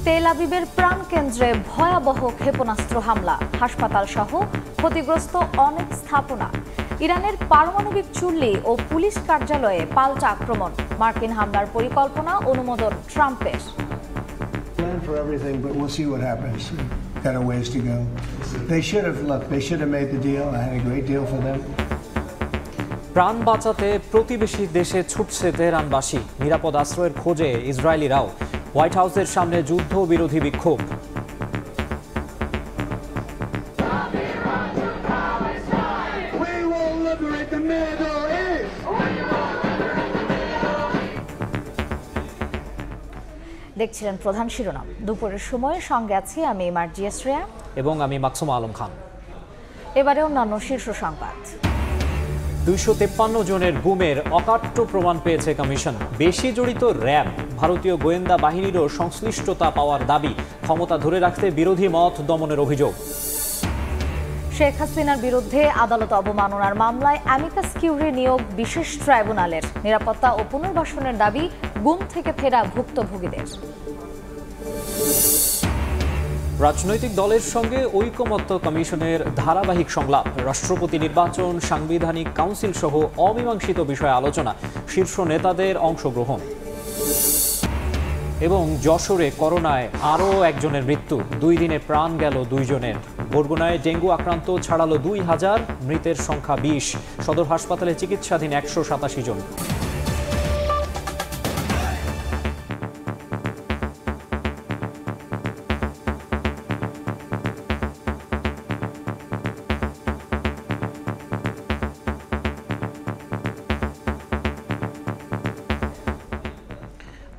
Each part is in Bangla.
তেল আবিবের প্রাণকেন্দ্রে ভয়াবহ ক্ষেপণাস্ত্র হামলা, হাসপাতাল সহ ক্ষতিগ্রস্ত অনেক স্থাপনা। ইরানের পারমাণবিক চুল্লি ও পুলিশ কার্যালয়ে পাল্টা আক্রমণ। মার্কিন হামলার পরিকল্পনা অনুমোদন ট্রাম্পের। প্রাণ বাঁচাতে প্রতিবেশী দেশে ছুটছে তেহরানবাসী। নিরাপদ আশ্রয়ের খোঁজে ইসরায়েলিরাও। হোয়াইট হাউসের সামনে যুদ্ধ বিরোধী বিক্ষোভ। দেখছিলেন প্রধান শিরোনাম। দুপুরের সময় সঙ্গে আছি আমি মার্জিয়া শ্রেয়া এবং আমি মাকসুমা আলম খান। এবারে অন্যান্য শীর্ষ সংবাদ। 253 জনের গুমের অকাট্য প্রমাণ পেয়েছে কমিশন। বেশি জড়িত র্যাব। ভারতীয় গোয়েন্দা বাহিনীরও সংশ্লিষ্টতা পাওয়ার দাবি। ক্ষমতা ধরে রাখতে বিরোধী মত দমনের অভিযোগ। শেখ হাসিনার বিরুদ্ধে আদালত অবমাননার মামলায় অ্যামিকাস কিউরি নিয়োগ বিশেষ ট্রাইব্যুনালের। নিরাপত্তা ও পুনর্বাসনের দাবি গুম থেকে ফেরা ভুক্তভোগীদের। রাজনৈতিক দলের সঙ্গে ঐকমত্য কমিশনের ধারাবাহিক সংলাপ। রাষ্ট্রপতি নির্বাচন, সাংবিধানিক কাউন্সিল সহ অমীমাংসিত বিষয়ে আলোচনা। শীর্ষ নেতাদের অংশগ্রহণ। এবং যশোরে করোনায় আরও একজনের মৃত্যু। 2 দিনে প্রাণ গেল 2 জনের। বরগুনায় ডেঙ্গু আক্রান্ত ছাড়ালো 2000, মৃতের সংখ্যা 20। সদর হাসপাতালে চিকিৎসাধীন 187 জন।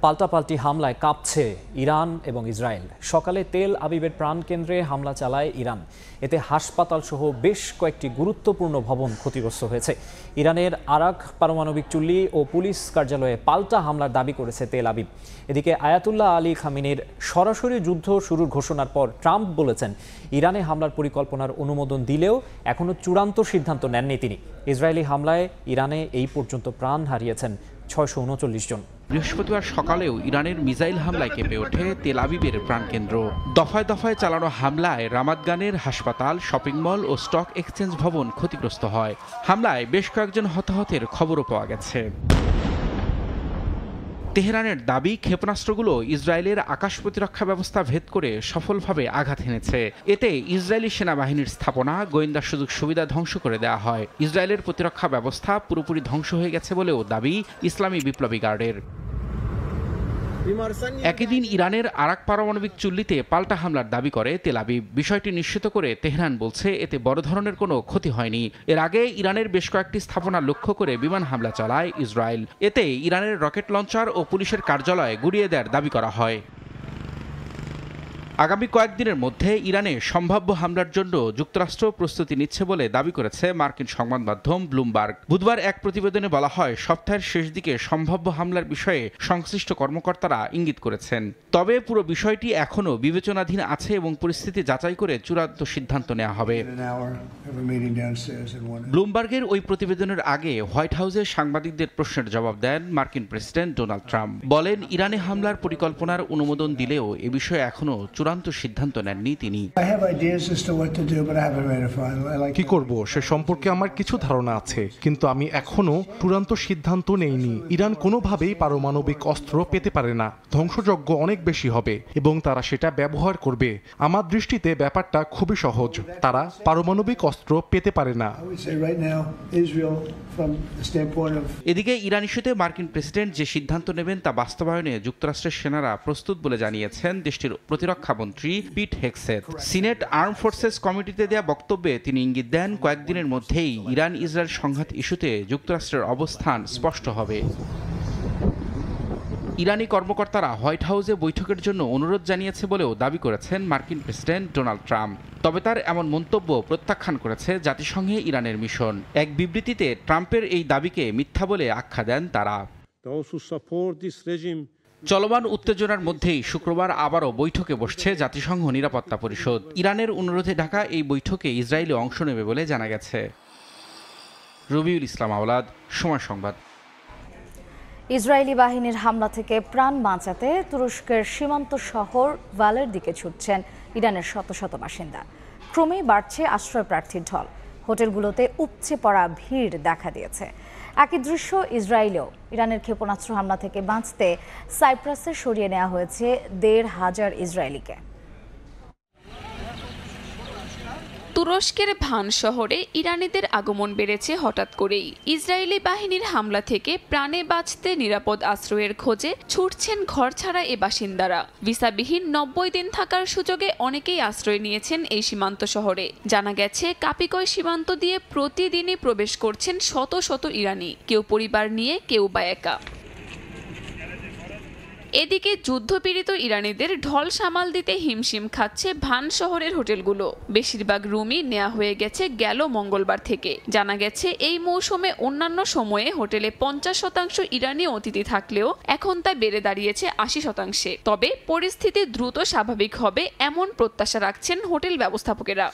পাল্টাপাল্টি হামলায় কাঁপছে ইরান এবং ইসরায়েল। সকালে তেল আবিবের প্রাণকেন্দ্রে হামলা চালায় ইরান। এতে হাসপাতাল সহ বেশ কয়েকটি গুরুত্বপূর্ণ ভবন ক্ষতিগ্রস্ত হয়েছে। ইরানের আরাক পারমাণবিক চুল্লি ও পুলিশ কার্যালয়ে পাল্টা হামলার দাবি করেছে তেল আবিব। এদিকে আয়াতুল্লাহ আলী খামিনির সরাসরি যুদ্ধ শুরুর ঘোষণার পর ট্রাম্প বলেছেন, ইরানে হামলার পরিকল্পনার অনুমোদন দিলেও এখনও চূড়ান্ত সিদ্ধান্ত নেননি তিনি। ইসরায়েলি হামলায় ইরানে এই পর্যন্ত প্রাণ হারিয়েছেন 639 জন। বৃহস্পতিবার সকালেও ইরানের মিসাইল হামলায় কেঁপে ওঠে তেল আবিবের প্রাণকেন্দ্র। দফায় দফায় চালানো হামলায় রামাতগানের হাসপাতাল, শপিং মল ও স্টক এক্সচেঞ্জ ভবন ক্ষতিগ্রস্ত হয়। হামলায় বেশ কয়েকজন হতাহতের খবরও পাওয়া গেছে। তেহরানের দাবি, ক্ষেপণাস্ত্রগুলো ইসরায়েলের আকাশ প্রতিরক্ষা ব্যবস্থা ভেদ করে সফলভাবে আঘাত হেনেছে। এতে ইসরায়েলি সেনাবাহিনীর স্থাপনা, গোয়েন্দা সুযোগ সুবিধা ধ্বংস করে দেওয়া হয়। ইসরায়েলের প্রতিরক্ষা ব্যবস্থা পুরোপুরি ধ্বংস হয়ে গেছে বলেও দাবি ইসলামী বিপ্লবী গার্ডের। একই দিন ইরানের আরাক পারমাণবিক চুল্লিতে পাল্টা হামলার দাবি করে তেল আবিব। বিষয়টি নিশ্চিত করে তেহরান বলছে, এতে বড় ধরনের কোনো ক্ষতি হয়নি। এর আগে ইরানের বেশ কয়েকটি স্থাপনা লক্ষ্য করে বিমান হামলা চালায় ইসরায়েল। এতে ইরানের রকেট লঞ্চার ও পুলিশের কার্যালয় গুঁড়িয়ে দেওয়ার দাবি করা হয়। আগামী কয়েকদিনের মধ্যে ইরানে সম্ভাব্য হামলার জন্য যুক্তরাষ্ট্র প্রস্তুতি নিচ্ছে বলে দাবি করেছে মার্কিন সংবাদ মাধ্যম ব্লুমবার্গ। বুধবার এক প্রতিবেদনে বলা হয়, সপ্তাহের শেষ দিকে সম্ভাব্য হামলার বিষয়ে সংশ্লিষ্ট কর্মকর্তারা ইঙ্গিত করেছেন। তবে পুরো বিষয়টি এখনও বিবেচনাধীন আছে এবং পরিস্থিতি যাচাই করে চূড়ান্ত সিদ্ধান্ত নেওয়া হবে। ব্লুমবার্গের ওই প্রতিবেদনের আগে হোয়াইট হাউসে সাংবাদিকদের প্রশ্নের জবাব দেন মার্কিন প্রেসিডেন্ট ডোনাল্ড ট্রাম্প। বলেন, ইরানে হামলার পরিকল্পনার অনুমোদন দিলেও এ বিষয়ে এখনও চূড়ান্ত সিদ্ধান্ত নেননি তিনি। কি করব সে সম্পর্কে আমার কিছু ধারণা আছে, কিন্তু আমি এখনো চূড়ান্ত সিদ্ধান্ত নেইনি। ইরান কোনোভাবেই পারমাণবিক অস্ত্র পেতে পারে না। ধ্বংসযজ্ঞ অনেক বেশি হবে এবং তারা সেটা ব্যবহার করবে। আমার দৃষ্টিতে ব্যাপারটা খুবই সহজ, তারা পারমাণবিক অস্ত্র পেতে পারে না। এদিকে ইরান ইস্যুতে মার্কিন প্রেসিডেন্ট যে সিদ্ধান্ত নেবেন তা বাস্তবায়নে যুক্তরাষ্ট্রের সেনারা প্রস্তুত বলে জানিয়েছেন দেশটির প্রতিরক্ষা মন্ত্রী পিট হেগসেথ। সিনেট আর্ম ফোর্সেস কমিটিতে দেয়া বক্তব্যে তিনি ইঙ্গিত দেন, কয়েকদিনের মধ্যেই ইরান ইসরায়েল সংঘাত ইস্যুতে যুক্তরাষ্ট্রের অবস্থান স্পষ্ট হবে। ইরানি কর্মকর্তারা হোয়াইট হাউসে বৈঠকের জন্য অনুরোধ জানিয়েছে বলেও দাবি করেছেন মার্কিন প্রেসিডেন্ট ডোনাল্ড ট্রাম্প। তবে তার এমন মন্তব্য প্রত্যাখ্যান করেছে জাতিসংঘে ইরানের মিশন। এক বিবৃতিতে ট্রাম্পের এই দাবিকে মিথ্যা বলে আখ্যা দেন তারা। চলমান উত্তেজনার মধ্যেই শুক্রবার আবারও বৈঠকে বসছে জাতিসংঘ নিরাপত্তা পরিষদ। ইরানের অনুরোধে ঢাকা এই বৈঠকে ইসরায়েলও অংশ নেবে বলে জানা গেছে। রবিউল ইসলাম আওলাদ, সময় সংবাদ। ইসরায়েলি বাহিনীর হামলা থেকে প্রাণ বাঁচাতে তুরস্কের সীমান্ত শহর ভালের দিকে ছুটছেন ইরানের শত শত বাসিন্দা। ক্রমেই বাড়ছে আশ্রয় প্রার্থীর ঢল। হোটেলগুলোতে উপচে পড়া ভিড় দেখা দিয়েছে। একই দৃশ্য ইসরায়েলেও। ইরানের ক্ষেপণাস্ত্র হামলা থেকে বাঁচতে সাইপ্রাসে সরিয়ে নেওয়া হয়েছে ১৫০০ ইসরায়েলিকে। তুরস্কের ভান শহরে ইরানিদের আগমন বেড়েছে হঠাৎ করেই। ইসরায়েলি বাহিনীর হামলা থেকে প্রাণে বাঁচতে নিরাপদ আশ্রয়ের খোঁজে ছুটছেন ঘরছাড়া এ বাসিন্দারা। ভিসাবিহীন ৯০ দিন থাকার সুযোগে অনেকেই আশ্রয় নিয়েছেন এই সীমান্ত শহরে। জানা গেছে কাপিকয় সীমান্ত দিয়ে প্রতিদিনই প্রবেশ করছেন শত শত ইরানি, কেউ পরিবার নিয়ে, কেউ বা একা। এদিকে যুদ্ধপীড়িত ইরানিদের ঢল সামাল দিতে হিমশিম খাচ্ছে ভান শহরের হোটেলগুলো। বেশিরভাগ রুমই নেওয়া হয়ে গেছে গেল মঙ্গলবার থেকে। জানা গেছে এই মৌসুমে অন্যান্য সময়ে হোটেলে ৫০% ইরানি অতিথি থাকলেও এখন তা বেড়ে দাঁড়িয়েছে ৮০%। তবে পরিস্থিতি দ্রুত স্বাভাবিক হবে এমন প্রত্যাশা রাখছেন হোটেল ব্যবস্থাপকেরা।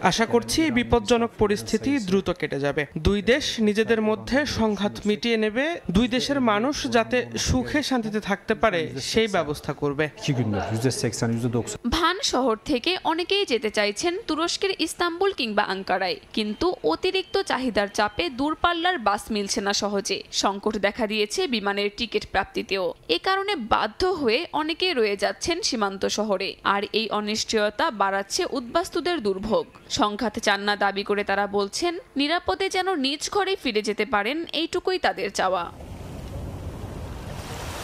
আশা করছি বিপজ্জনক পরিস্থিতি দ্রুত কেটে যাবে। দুই দেশ নিজেদের মধ্যে সংঘাত মিটিয়ে নেবে, দুই দেশের মানুষ যাতে সুখে শান্তিতে থাকতে পারে সেই ব্যবস্থা করবে। ভান শহর থেকে অনেকেই যেতে চাইছেন তুরস্কের ইস্তাম্বুল কিংবা আঙ্কারায়, কিন্তু অতিরিক্ত চাহিদার চাপে দূরপাল্লার বাস মিলছে না সহজে। সংকট দেখা দিয়েছে বিমানের টিকিট প্রাপ্তিতেও। এ কারণে বাধ্য হয়ে অনেকেই রয়ে যাচ্ছেন সীমান্ত শহরে। আর এই অনিশ্চয়তা বাড়াচ্ছে উদ্বাস্তুদের দুর্ভোগ। সংঘাত চান না দাবি করে তারা বলছেন, নিরাপদে যেন নিজ ঘরে ফিরে যেতে পারেন, এইটুকুই তাদের চাওয়া।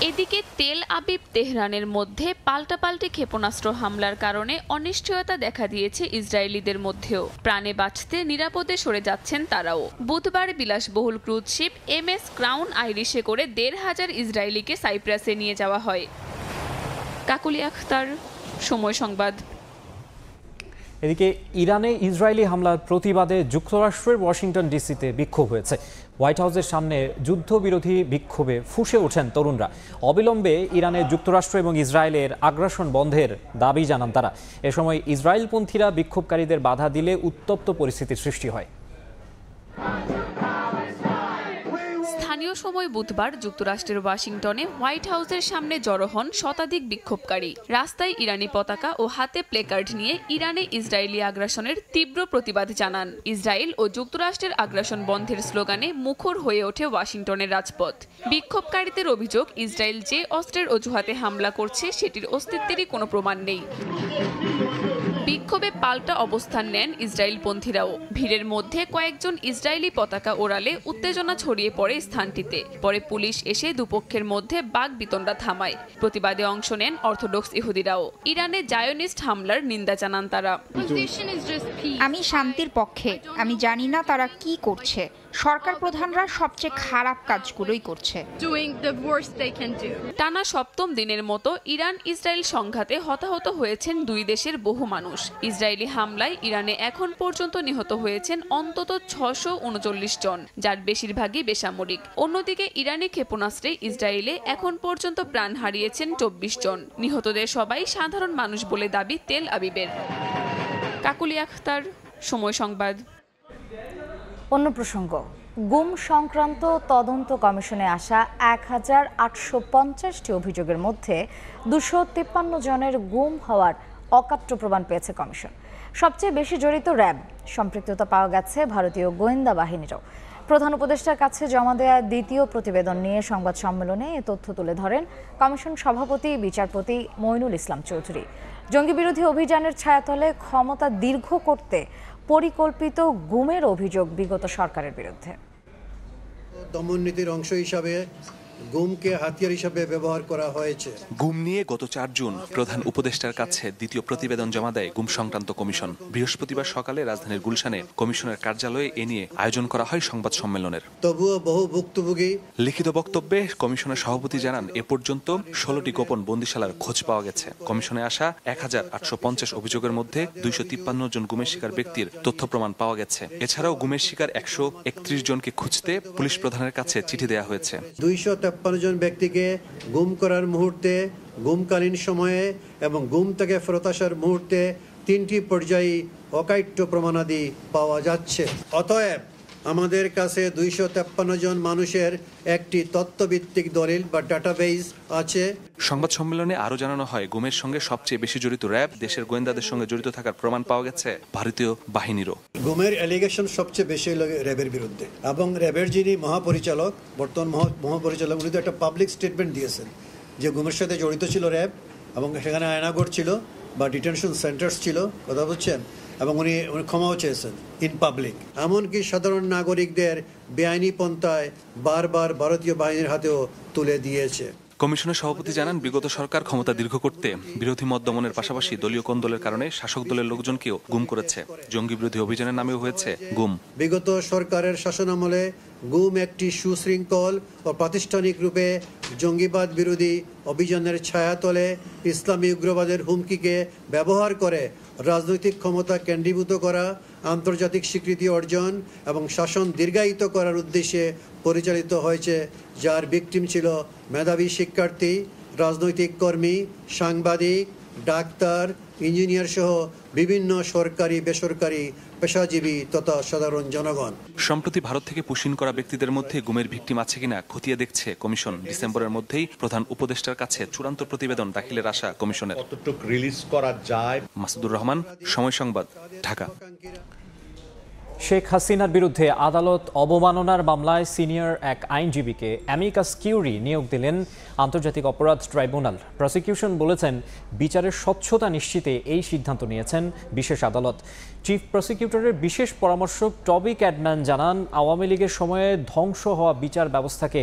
এদিকে তেল আবিব তেহরানের মধ্যে পাল্টাপাল্টি ক্ষেপণাস্ত্র হামলার কারণে অনিশ্চয়তা দেখা দিয়েছে ইসরায়েলিদের মধ্যেও। প্রাণে বাঁচতে নিরাপদে সরে যাচ্ছেন তারাও। বুধবার বিলাসবহুল ক্রুজ শিপ MS ক্রাউন আইরিশে করে ১৫০০ ইসরায়েলিকে সাইপ্রাসে নিয়ে যাওয়া হয়। কাকুলি আখতার, সময় সংবাদ। এদিকে ইরানে ইসরায়েলি হামলার প্রতিবাদে যুক্তরাষ্ট্রের ওয়াশিংটন ডিসিতে বিক্ষোভ হয়েছে। হোয়াইট হাউসের সামনে যুদ্ধবিরোধী বিক্ষোভে ফুঁসে ওঠেন তরুণরা। অবিলম্বে ইরানে যুক্তরাষ্ট্র এবং ইসরায়েলের আগ্রাসন বন্ধের দাবি জানান তারা। এ সময় ইসরায়েলপন্থীরা বিক্ষোভকারীদের বাধা দিলে উত্তপ্ত পরিস্থিতির সৃষ্টি হয়। স্থানীয় সময় বুধবার যুক্তরাষ্ট্রের ওয়াশিংটনে হোয়াইট হাউসের সামনে জড়ো হন শতাধিক বিক্ষোভকারী। রাস্তায় ইরানি পতাকা ও হাতে প্লেকার্ড নিয়ে ইরানে ইসরায়েলি আগ্রাসনের তীব্র প্রতিবাদ জানান। ইসরায়েল ও যুক্তরাষ্ট্রের আগ্রাসন বন্ধের স্লোগানে মুখর হয়ে ওঠে ওয়াশিংটনের রাজপথ। বিক্ষোভকারীদের অভিযোগ, ইসরায়েল যে অস্ত্রের অজুহাতে হামলা করছে সেটির অস্তিত্বেরই কোনো প্রমাণ নেই। বিক্ষোভে পাল্টা অবস্থান নেন ইসরায়েলপন্থীরাও। ভিড়ের মধ্যে কয়েকজন ইসরায়েলি পতাকা ওড়ালে উত্তেজনা ছড়িয়ে পড়ে স্থানটিতে। পরে পুলিশ এসে দুপক্ষের মধ্যে বাকবিতণ্ডা থামায়। প্রতিবাদে অংশ নেন অর্থোডক্স ইহুদিরাও। ইরানে জায়োনিস্ট হামলার নিন্দা জানান তারা। আমি শান্তির পক্ষে। আমি জানি না তারা কি করছে। সরকার প্রধানরা সবচেয়ে খারাপ কাজগুলোই করছে। টানা সপ্তম দিনের মতো ইরান ইসরায়েল সংঘাতে হতাহত হয়েছেন দুই দেশের বহু মানুষ। ইসরায়েলি হামলায় ইরানে এখন পর্যন্ত নিহত হয়েছেন অন্তত ৬৩৯ জন, যার বেশিরভাগই বেসামরিক। অন্যদিকে ইরানি ক্ষেপণাস্ত্রে ইসরায়েলে এখন পর্যন্ত প্রাণ হারিয়েছেন ২৪ জন। নিহতদের সবাই সাধারণ মানুষ বলে দাবি তেল আবিবের। কাকুলি আখতার, সময় সংবাদ। অন্য প্রসঙ্গ, গুম সংক্রান্ত তদন্ত কমিশনে আসা ১,৮৫০টি অভিযোগের মধ্যে ২৫৩ জনের গুম হওয়ার অকাট্য প্রমাণ পেয়েছে কমিশন। সবচেয়ে বেশি জড়িত র্যাব। সম্পৃক্ততা পাওয়া গেছে ভারতীয় গোয়েন্দা বাহিনীরও। প্রধান উপদেষ্টার কাছে জমা দেওয়া দ্বিতীয় প্রতিবেদন নিয়ে সংবাদ সম্মেলনে এ তথ্য তুলে ধরেন কমিশন সভাপতি বিচারপতি মইনুল ইসলাম চৌধুরী। জঙ্গি বিরোধী অভিযানের ছায়াতলে ক্ষমতা দীর্ঘ করতে পরিকল্পিত গুমের অভিযোগ বিগত সরকারের বিরুদ্ধে। দমননীতির অংশ হিসাবে গুমকে হাতিয়ার হিসাবে ব্যবহার করা হয়েছে। গুম নিয়ে গত ৪ জুন প্রধান উপদেষ্টার কাছে দ্বিতীয় প্রতিবেদন জমা দেয় গুম সংক্রান্ত কমিশন। বৃহস্পতিবার সকালে রাজধানীর গুলশানে কমিশনের কার্যালয়ে এ নিয়ে আয়োজন করা হয় সংবাদ সম্মেলনের। তবুও বহু ভুক্তভোগী লিখিত বক্তব্যে কমিশনের সভাপতি জানান, এ পর্যন্ত ১৬টি গোপন বন্দিশালার খোঁজ পাওয়া গেছে। কমিশনে আসা ১,৮৫০ অভিযোগের মধ্যে ২৫৩ জন গুমের শিকার ব্যক্তির তথ্য প্রমাণ পাওয়া গেছে। এছাড়াও গুমের শিকার ১৩১ জনকে খুঁজতে পুলিশ প্রধানের কাছে চিঠি দেওয়া হয়েছে। ২৫৩ জন ব্যক্তিকে গুম করার মুহূর্তে, গুমকালীন সময়ে এবং গুম থেকে ফেরত আসার মুহূর্তে ৩টি পর্যায়ে অকাট্য প্রমাণাদি পাওয়া যাচ্ছে। অতএব আমাদের কাছে 253 জন মানুষের একটি তথ্যভিত্তিক দলিল বা ডাটাবেজ আছে। সংবাদ সম্মেলনে আরও জানানো হয়, গুমের সঙ্গে সবচেয়ে বেশি জড়িত র্যাব, দেশের গোয়েন্দাদের সঙ্গে জড়িত থাকার প্রমাণ পাওয়া গেছে ভারতীয় বাহিনীরও। গুমের অ্যালিগেশন সবচেয়ে বেশি র্যাবের বিরুদ্ধে, এবং র্যাবের যিনি মহাপরিচালক, বর্তমান মহাপরিচালক, উনি তো একটা পাবলিক স্টেটমেন্ট দিয়েছেন যে গুমের সাথে জড়িত ছিল র্যাব, এবং সেখানে আয়নাগর ছিল বা ডিটেনশন সেন্টার্স ছিল, কথা বলছেন, এবং উনি ক্ষমাও চেয়েছেন ইন পাবলিক। এমনকি সাধারণ নাগরিকদের বেআইনি পন্থায় বারবার ভারতীয় বাহিনীর হাতেও তুলে দিয়েছে। কমিশনের সভাপতি জানান, বিগত সরকার ক্ষমতা দীর্ঘ করতে বিরোধী মত দমনের পাশাপাশি দলীয় কোন্দলের কারণে শাসক দলের লোকজনকেও গুম করেছে। জঙ্গি বিরোধী অভিযানের নামেও হয়েছে গুম। বিগত সরকারের শাসনামলে গুম একটি সুশৃঙ্খল ও প্রাতিষ্ঠানিক রূপে জঙ্গিবাদ বিরোধী অভিযানের ছায়াতলে ইসলামী উগ্রবাদের হুমকিকে ব্যবহার করে রাজনৈতিক ক্ষমতা কেন্দ্রীভূত করা, আন্তর্জাতিক স্বীকৃতি অর্জন এবং শাসন দীর্ঘায়িত করার উদ্দেশ্যে পরিচালিত হয়েছে, যার ভিকটিম ছিল মেধাবী শিক্ষার্থী, রাজনৈতিক কর্মী, সাংবাদিক, ডাক্তার, ইঞ্জিনিয়ার সহ বিভিন্ন সরকারি বেসরকারি পেশাজীবী তথা সাধারণ জনগণ। সম্প্রতি ভারত থেকে পুশিন করা ব্যক্তিদের মধ্যে গুমের ভিকটিম আছে কিনা খতিয়ে দেখছে কমিশন। ডিসেম্বরের মধ্যেই প্রধান উপদেষ্টার কাছে চূড়ান্ত প্রতিবেদন দাখিলের আশা কমিশনের। কতটুকু রিলিজ করা যায়। মাসুদুর রহমান, সময় সংবাদ, ঢাকা। শেখ হাসিনার বিরুদ্ধে আদালত অবমাননার মামলায় সিনিয়র এক আইনজীবীকে অ্যামিকাস কিউরি নিয়োগ দিলেন আন্তর্জাতিক অপরাধ ট্রাইব্যুনাল। প্রসিকিউশন বলেছেন, বিচারের স্বচ্ছতা নিশ্চিতে এই সিদ্ধান্ত নিয়েছেন বিশেষ আদালত। চিফ প্রসিকিউটরের বিশেষ পরামর্শক টবি ক্যাডম্যান জানান, আওয়ামী লীগের সময়ে ধ্বংস হওয়া বিচার ব্যবস্থাকে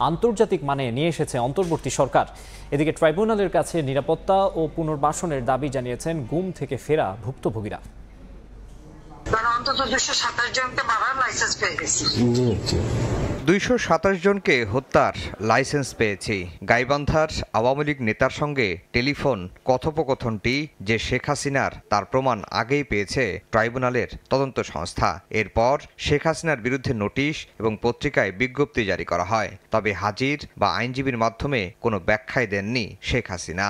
আন্তর্জাতিক মানে নিয়ে এসেছে অন্তর্বর্তী সরকার। এদিকে ট্রাইব্যুনালের কাছে নিরাপত্তা ও পুনর্বাসনের দাবি জানিয়েছেন গুম থেকে ফেরা ভুক্তভোগীরা। অন্তত 227 জনকে মারার লাইসেন্স পেয়ে গেছি। 227 জনকে হত্যার লাইসেন্স পেয়েছি। গাইবান্ধার আওয়ামী লীগ নেতার সঙ্গে টেলিফোন কথোপকথনটি যে শেখ হাসিনার, তার প্রমাণ আগেই পেয়েছে ট্রাইব্যুনালের তদন্ত সংস্থা। এরপর শেখ হাসিনার বিরুদ্ধে নোটিশ এবং পত্রিকায় বিজ্ঞপ্তি জারি করা হয়। তবে হাজির বা আইনজীবীর মাধ্যমে কোনো ব্যাখ্যাই দেননি শেখ হাসিনা।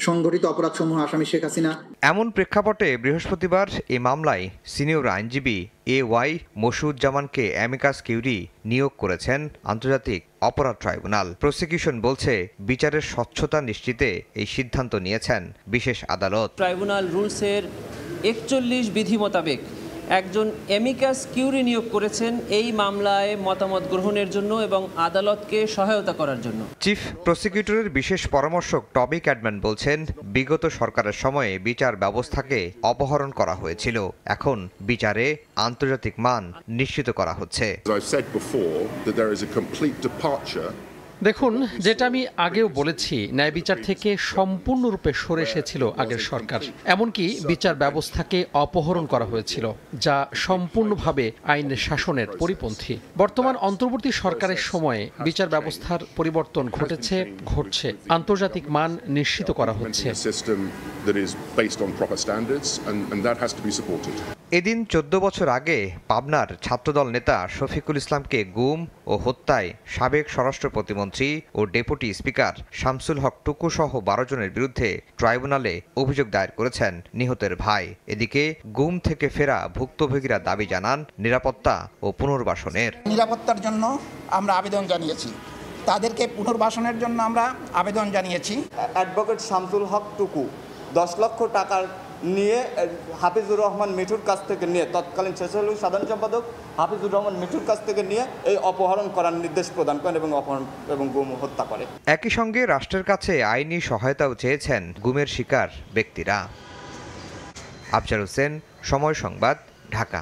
সংগঠিত অপরাধসমূহ আসামি শেখ হাসিনা। এমন প্রেক্ষাপটে বৃহস্পতিবার এ মামলায় সিনিয়র আইনজীবী AY মসিউজ্জামানকে অ্যামিকাস কিউরি নিয়োগ করেছেন আন্তর্জাতিক অপরাধ ট্রাইব্যুনাল। প্রসিকিউশন বলছে, বিচারের স্বচ্ছতা নিশ্চিতে এই সিদ্ধান্ত নিয়েছেন বিশেষ আদালত। ট্রাইব্যুনাল রুলসের 41 বিধি মোতাবেক একজন অ্যামিকাস কিউরি নিয়োগ করেছেন এই মামলায় মতামত গ্রহণের জন্য এবং আদালতকে সহায়তা করার জন্য। চিফ প্রসিকিউটরের বিশেষ পরামর্শক টবি ক্যাডম্যান বলছেন, বিগত সরকারের সময়ে বিচার ব্যবস্থাকে অপহরণ করা হয়েছিল। এখন বিচারে আন্তর্জাতিক মান নিশ্চিত করা হচ্ছে। দেখুন, যেটা আমি আগেও বলেছি, ন্যায় বিচার থেকে সম্পূর্ণরূপে সরে এসেছিল আগের সরকার। এমনকি বিচার ব্যবস্থাকে অপহরণ করা হয়েছিল, যা সম্পূর্ণভাবে আইনের শাসনের পরিপন্থী। বর্তমান অন্তর্বর্তী সরকারের সময়ে বিচার ব্যবস্থার পরিবর্তন ঘটছে, আন্তর্জাতিক মান নিশ্চিত করা হচ্ছে। এদিন 14 বছর আগে পাবনার ছাত্রদল নেতা শফিকুল ইসলামকে গুম ও হত্যায় সাবেক স্বরাষ্ট্র প্রতিমন্ত্রী ও ডেপুটি স্পিকার শামসুল হক টুকু সহ 12 জনের বিরুদ্ধে ট্রাইব্যুনালে অভিযোগ দায়ের করেছেন নিহতের ভাই। এদিকে গুম থেকে ফেরা ভুক্তভোগীরা দাবি জানান নিরাপত্তা ও পুনর্বাসনের। নিরাপত্তার জন্য আমরা আবেদন জানিয়েছি, তাদেরকে পুনর্বাসনের জন্য আমরা আবেদন জানিয়েছি। অ্যাডভোকেট শামসুল হক টুকু 10 লক্ষ টাকার নিয়ে হাফিজুর রহমান মিঠুর কাছ থেকে নিয়ে, তৎকালীন স্বেচ্ছাসেবক সাধারণ সম্পাদক হাফিজুর রহমান মিঠুর কাছ থেকে নিয়ে এই অপহরণ করার নির্দেশ প্রদান করেন এবং অপহরণ এবং গুম হত্যা করে। একই সঙ্গে রাষ্ট্রের কাছে আইনি সহায়তাও চেয়েছেন গুমের শিকার ব্যক্তিরা। আফজার হোসেন, সময় সংবাদ, ঢাকা।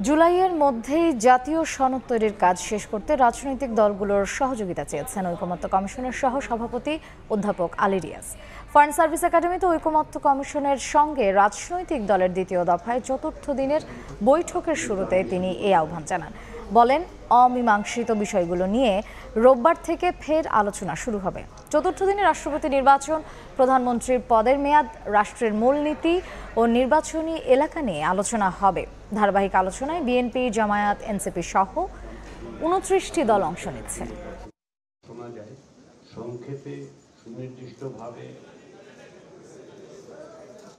জুলাইয়ের মধ্যেই জাতীয় সনদ তৈরির কাজ শেষ করতে রাজনৈতিক দলগুলোর সহযোগিতা চেয়েছেন ঐকমত্য কমিশনের সহ সভাপতি অধ্যাপক আলী রিয়াজ। ফরেন সার্ভিস একাডেমিতে ঐকমত্য কমিশনের সঙ্গে রাজনৈতিক দলের দ্বিতীয় দফায় ৪র্থ দিনের বৈঠকের শুরুতে তিনি এই আহ্বান জানান। বলেন, অমীমাংসিত বিষয়গুলো নিয়ে রোববার থেকে ফের আলোচনা শুরু হবে। ৪র্থ দিনে রাষ্ট্রপতি নির্বাচন, প্রধানমন্ত্রীর পদের মেয়াদ, রাষ্ট্রের মূলনীতি ও নির্বাচনী এলাকা নিয়ে আলোচনা হবে। ধারাবাহিক আলোচনায় বিএনপি, জামায়াত, এনসিপি সহ 29টি দল অংশ নিচ্ছে।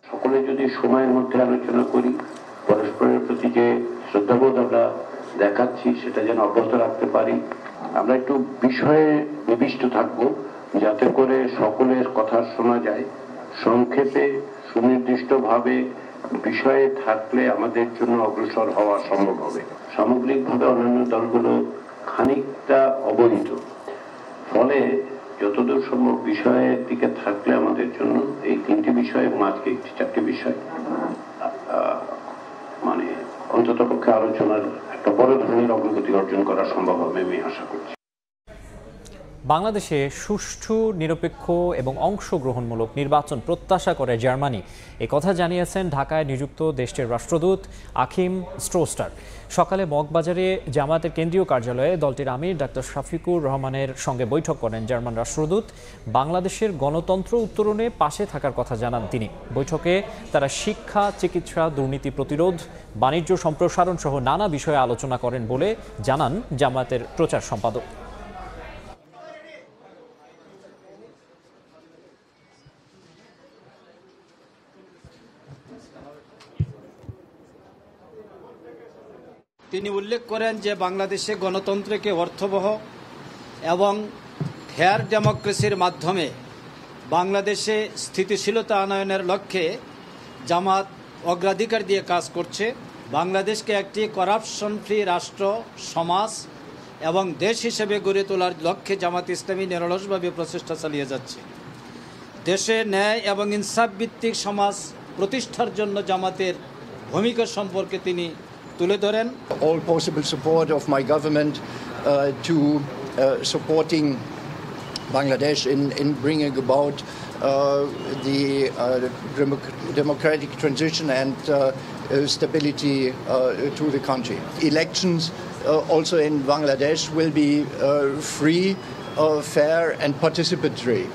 সকলে যদি সময়ের মধ্যে আলোচনা করি, পরস্পরের প্রতি যে শ্রদ্ধাবোধ আমরা দেখাচ্ছি সেটা যেন অব্যাহত রাখতে পারি। আমরা একটু বিষয়ে নিবিষ্ট থাকব যাতে করে সকলের কথা শোনা যায়। সংক্ষেপে সুনির্দিষ্টভাবে বিষয়ে থাকলে আমাদের জন্য অগ্রসর হওয়া সম্ভব হবে। সামগ্রিকভাবে অন্যান্য দলগুলো খানিকটা অবহিত, ফলে যতদূর সম্ভব বিষয়ের দিকে থাকলে আমাদের জন্য এই 3টি বিষয় এবং আজকে 4টি বিষয় মানে অন্ততপক্ষে আলোচনার একটা বড় ধরনের অগ্রগতি অর্জন করা সম্ভব হবে আমি আশা করছি। বাংলাদেশে সুষ্ঠু, নিরপেক্ষ এবং অংশগ্রহণমূলক নির্বাচন প্রত্যাশা করে জার্মানি। কথা জানিয়েছেন ঢাকায় নিযুক্ত দেশটির রাষ্ট্রদূত আখিম স্ট্রোস্টার। সকালে মগবাজারে জামায়াতের কেন্দ্রীয় কার্যালয়ে দলটির আমির ডাক্তার শফিকুর রহমানের সঙ্গে বৈঠক করেন জার্মান রাষ্ট্রদূত। বাংলাদেশের গণতন্ত্র উত্তরণে পাশে থাকার কথা জানান তিনি। বৈঠকে তারা শিক্ষা, চিকিৎসা, দুর্নীতি প্রতিরোধ, বাণিজ্য সম্প্রসারণ সহ নানা বিষয়ে আলোচনা করেন বলে জানান জামায়াতের প্রচার সম্পাদক। তিনি উল্লেখ করেন যে বাংলাদেশে গণতন্ত্রকে অর্থবহ এবং ফেয়ার ডেমোক্রেসির মাধ্যমে বাংলাদেশে স্থিতিশীলতা আনয়নের লক্ষ্যে জামাত অগ্রাধিকার দিয়ে কাজ করছে। বাংলাদেশকে একটি করাপশন ফ্রি রাষ্ট্র, সমাজ এবং দেশ হিসেবে গড়ে তোলার লক্ষ্যে জামাত ইসলামী নিরলসভাবে প্রচেষ্টা চালিয়ে যাচ্ছে। দেশে ন্যায় এবং ইনসাফ ভিত্তিক সমাজ প্রতিষ্ঠার জন্য জামাতের ভূমিকা সম্পর্কে তিনি তুলে ধরেন। All possible support of my government to supporting Bangladesh in bringing about the democratic transition and stability to the country. Elections also in Bangladesh will be free, fair and participatory.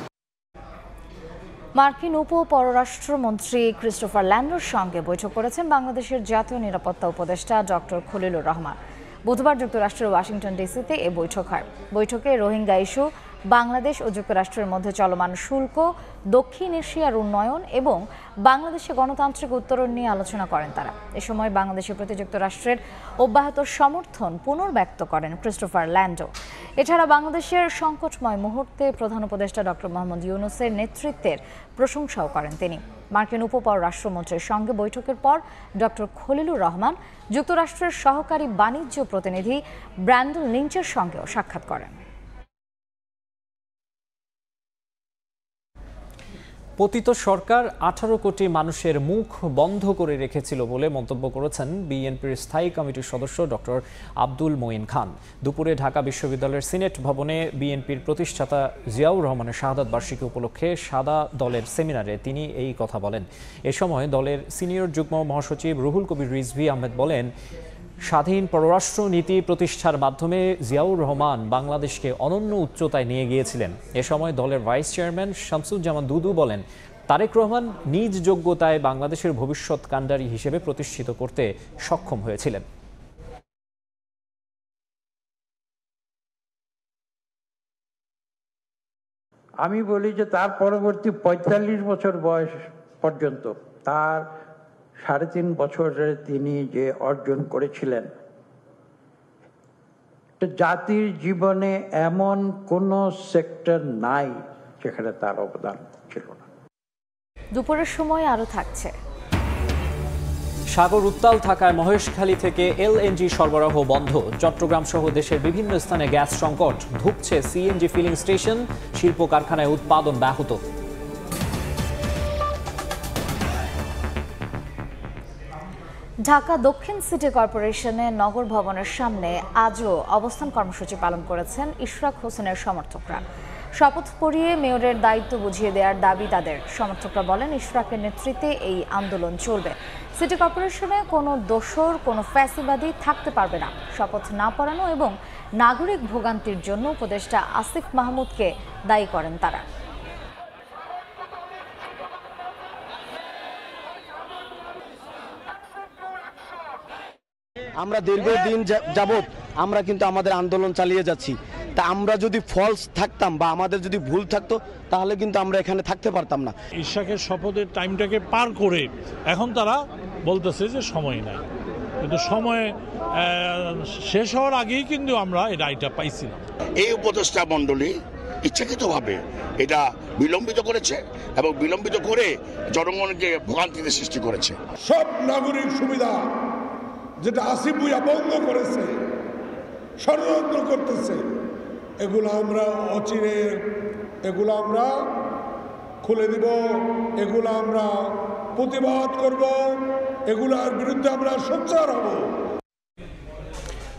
মার্কিন উপ পররাষ্ট্রমন্ত্রী ক্রিস্টোফার ল্যান্ডোর সঙ্গে বৈঠক করেছেন বাংলাদেশের জাতীয় নিরাপত্তা উপদেষ্টা ডক্টর খলিলুর রহমান। বুধবার যুক্তরাষ্ট্রের ওয়াশিংটন ডিসিতে এই বৈঠক হয়। বৈঠকে রোহিঙ্গা ইস্যু, বাংলাদেশ ও যুক্তরাষ্ট্রের মধ্যে চলমান শুল্ক, দক্ষিণ এশিয়ার উন্নয়ন এবং বাংলাদেশে গণতান্ত্রিক উত্তরণ নিয়ে আলোচনা করেন তারা। এ সময় বাংলাদেশের প্রতি যুক্তরাষ্ট্রের অব্যাহত সমর্থন পুনর্ব্যক্ত করেন ক্রিস্টোফার ল্যান্ডো। এছাড়া বাংলাদেশের সংকটময় মুহূর্তে প্রধান উপদেষ্টা ডক্টর মোহাম্মদ ইউনূসের নেতৃত্বের প্রশংসাও করেন তিনি। মার্কিন উপ পররাষ্ট্রমন্ত্রীর সঙ্গে বৈঠকের পর ডক্টর খলিলুর রহমান যুক্তরাষ্ট্রের সহকারী বাণিজ্য প্রতিনিধি ব্র্যান্ডন লিঞ্চের সঙ্গেও সাক্ষাৎ করেন। পতিত সরকার 18 কোটি মানুষের মুখ বন্ধ করে রেখেছিল বলে মন্তব্য করেছেন বিএনপির স্থায়ী কমিটির সদস্য ডক্টর আব্দুল মঈন খান। দুপুরে ঢাকা বিশ্ববিদ্যালয়ের সিনেট ভবনে বিএনপির প্রতিষ্ঠাতা জিয়াউর রহমানের শাহাদাত বার্ষিকী উপলক্ষে সাদা দলের সেমিনারে তিনি এই কথা বলেন। এ সময় দলের সিনিয়র যুগ্ম মহাসচিব রুহুল কবির রিজভী আহমেদ বলেন, স্বাধীন পররাষ্ট্র নীতি প্রতিষ্ঠার মাধ্যমে জিয়াউর রহমান বাংলাদেশকে অনন্য উচ্চতায় নিয়ে গিয়েছিলেন। এ সময় দলের ভাইস চেয়ারম্যান শামসুজ্জামান দুদু বলেন, তারেক রহমান নিজ যোগ্যতায় বাংলাদেশের ভবিষ্যৎ কাণ্ডারি হিসেবে প্রতিষ্ঠিত করতে সক্ষম হয়েছিলেন। আমি বলি যে তার পরবর্তী 45 বছর বয়স পর্যন্ত তার 3.5 বছরে তিনি যে অর্জন করেছিলেন, জাতির জীবনে এমন কোন সেক্টর নাই যেখানে তার অবদান ছিল না। দুপুরের সময় আরো থাকছে। সাগর উত্তাল থাকায় মহেশখালী থেকে এলএনজি সরবরাহ বন্ধ। চট্টগ্রাম সহ দেশের বিভিন্ন স্থানে গ্যাস সংকট। ধুঁকছে সিএনজি ফিলিং স্টেশন, শিল্প কারখানায় উৎপাদন ব্যাহত। ঢাকা দক্ষিণ সিটি কর্পোরেশনে নগর ভবনের সামনে আজও অবস্থান কর্মসূচি পালন করেছেন ইশরাক হোসেনের সমর্থকরা। শপথ পড়িয়ে মেয়রের দায়িত্ব বুঝিয়ে দেওয়ার দাবি তাদের। সমর্থকরা বলেন, ইশরাকের নেতৃত্বে এই আন্দোলন চলবে। সিটি কর্পোরেশনে কোনো দোসর, কোনো ফ্যাসিবাদী থাকতে পারবে না। শপথ না পড়ানো এবং নাগরিক ভোগান্তির জন্য উপদেষ্টা আসিফ মাহমুদকে দায়ী করেন তারা। আমরা দীর্ঘদিন যাবৎ আমরা কিন্তু আমাদের আন্দোলন চালিয়ে যাচ্ছি। তা আমরা যদি ফলস থাকতাম বা আমাদের যদি ভুল থাকতো তাহলে কিন্তু আমরা এখানে থাকতে পারতাম না। ইশরাকের শপথের টাইমটাকে পার করে এখন তারা বলতেছে যে সময় নাই। কিন্তু সময় শেষ হওয়ার আগেই কিন্তু আমরা এই রায়টা পাইছিলাম। এই উপদেষ্টা মণ্ডলী ইচ্ছাকৃতভাবে এটা বিলম্বিত করেছে এবং বিলম্বিত করে জনগণকে ভোগান্তিতে সৃষ্টি করেছে। সব নাগরিক সুবিধা যেটা আসিফ ভুঁইয়া বন্ধ করেছে, ষড়যন্ত্র করতেছে, এগুলো আমরা অচিরে এগুলো আমরা খুলে দিব, এগুলো আমরা প্রতিবাদ করব, এগুলোর বিরুদ্ধে আমরা সোচ্চার হব।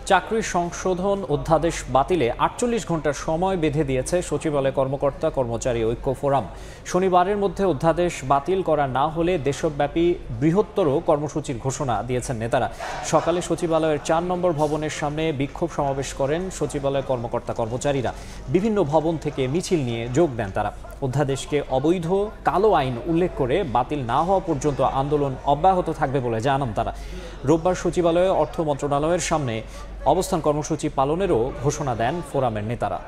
চাকরি সংশোধন অধ্যাদেশ বাতিলে 48 ঘন্টার সময় বেঁধে দিয়েছে সচিবালয় কর্মকর্তা কর্মচারী ঐক্য ফোরাম। শনিবারের মধ্যে অধ্যাদেশ বাতিল করা না হলে দেশব্যাপী বৃহত্তর কর্মসূচির ঘোষণা দিয়েছেন নেতারা। সকালে সচিবালয়ের 4 নম্বর ভবনের সামনে বিক্ষোভ সমাবেশ করেন সচিবালয় কর্মকর্তা কর্মচারীরা। বিভিন্ন ভবন থেকে মিছিল নিয়ে যোগ দেন তারা। অধ্যাদেশকে অবৈধ কালো আইন উল্লেখ করে বাতিল না হওয়া পর্যন্ত আন্দোলন অব্যাহত থাকবে বলে জানান তারা। রোববার সচিবালয়ে অর্থ মন্ত্রণালয়ের সামনে অবস্থান কর্মসূচি পালনেরও ঘোষণা দেন ফোরামের নেতারা।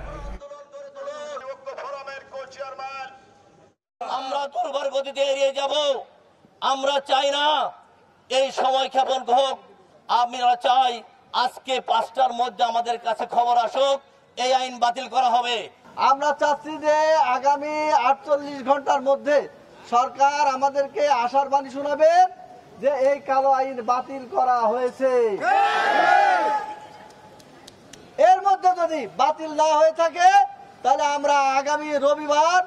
আমরা দুর্বার গতিতে এড়িয়ে যাব, আমরা চাই না এই সময় ক্ষেপণ হোক। আমরা চাই আজকে 5টার মধ্যে আমাদের কাছে খবর আসুক, এই আইন বাতিল করা হবে। আমরা চাচ্ছি যে আগামী 48 ঘন্টার মধ্যে সরকার আমাদেরকে আশার বাণী শোনাবে যে এই কালো আইন বাতিল করা হয়েছে। এর মধ্যে যদি বাতিল না হয়ে থাকে তাহলে আমরা আগামী রবিবার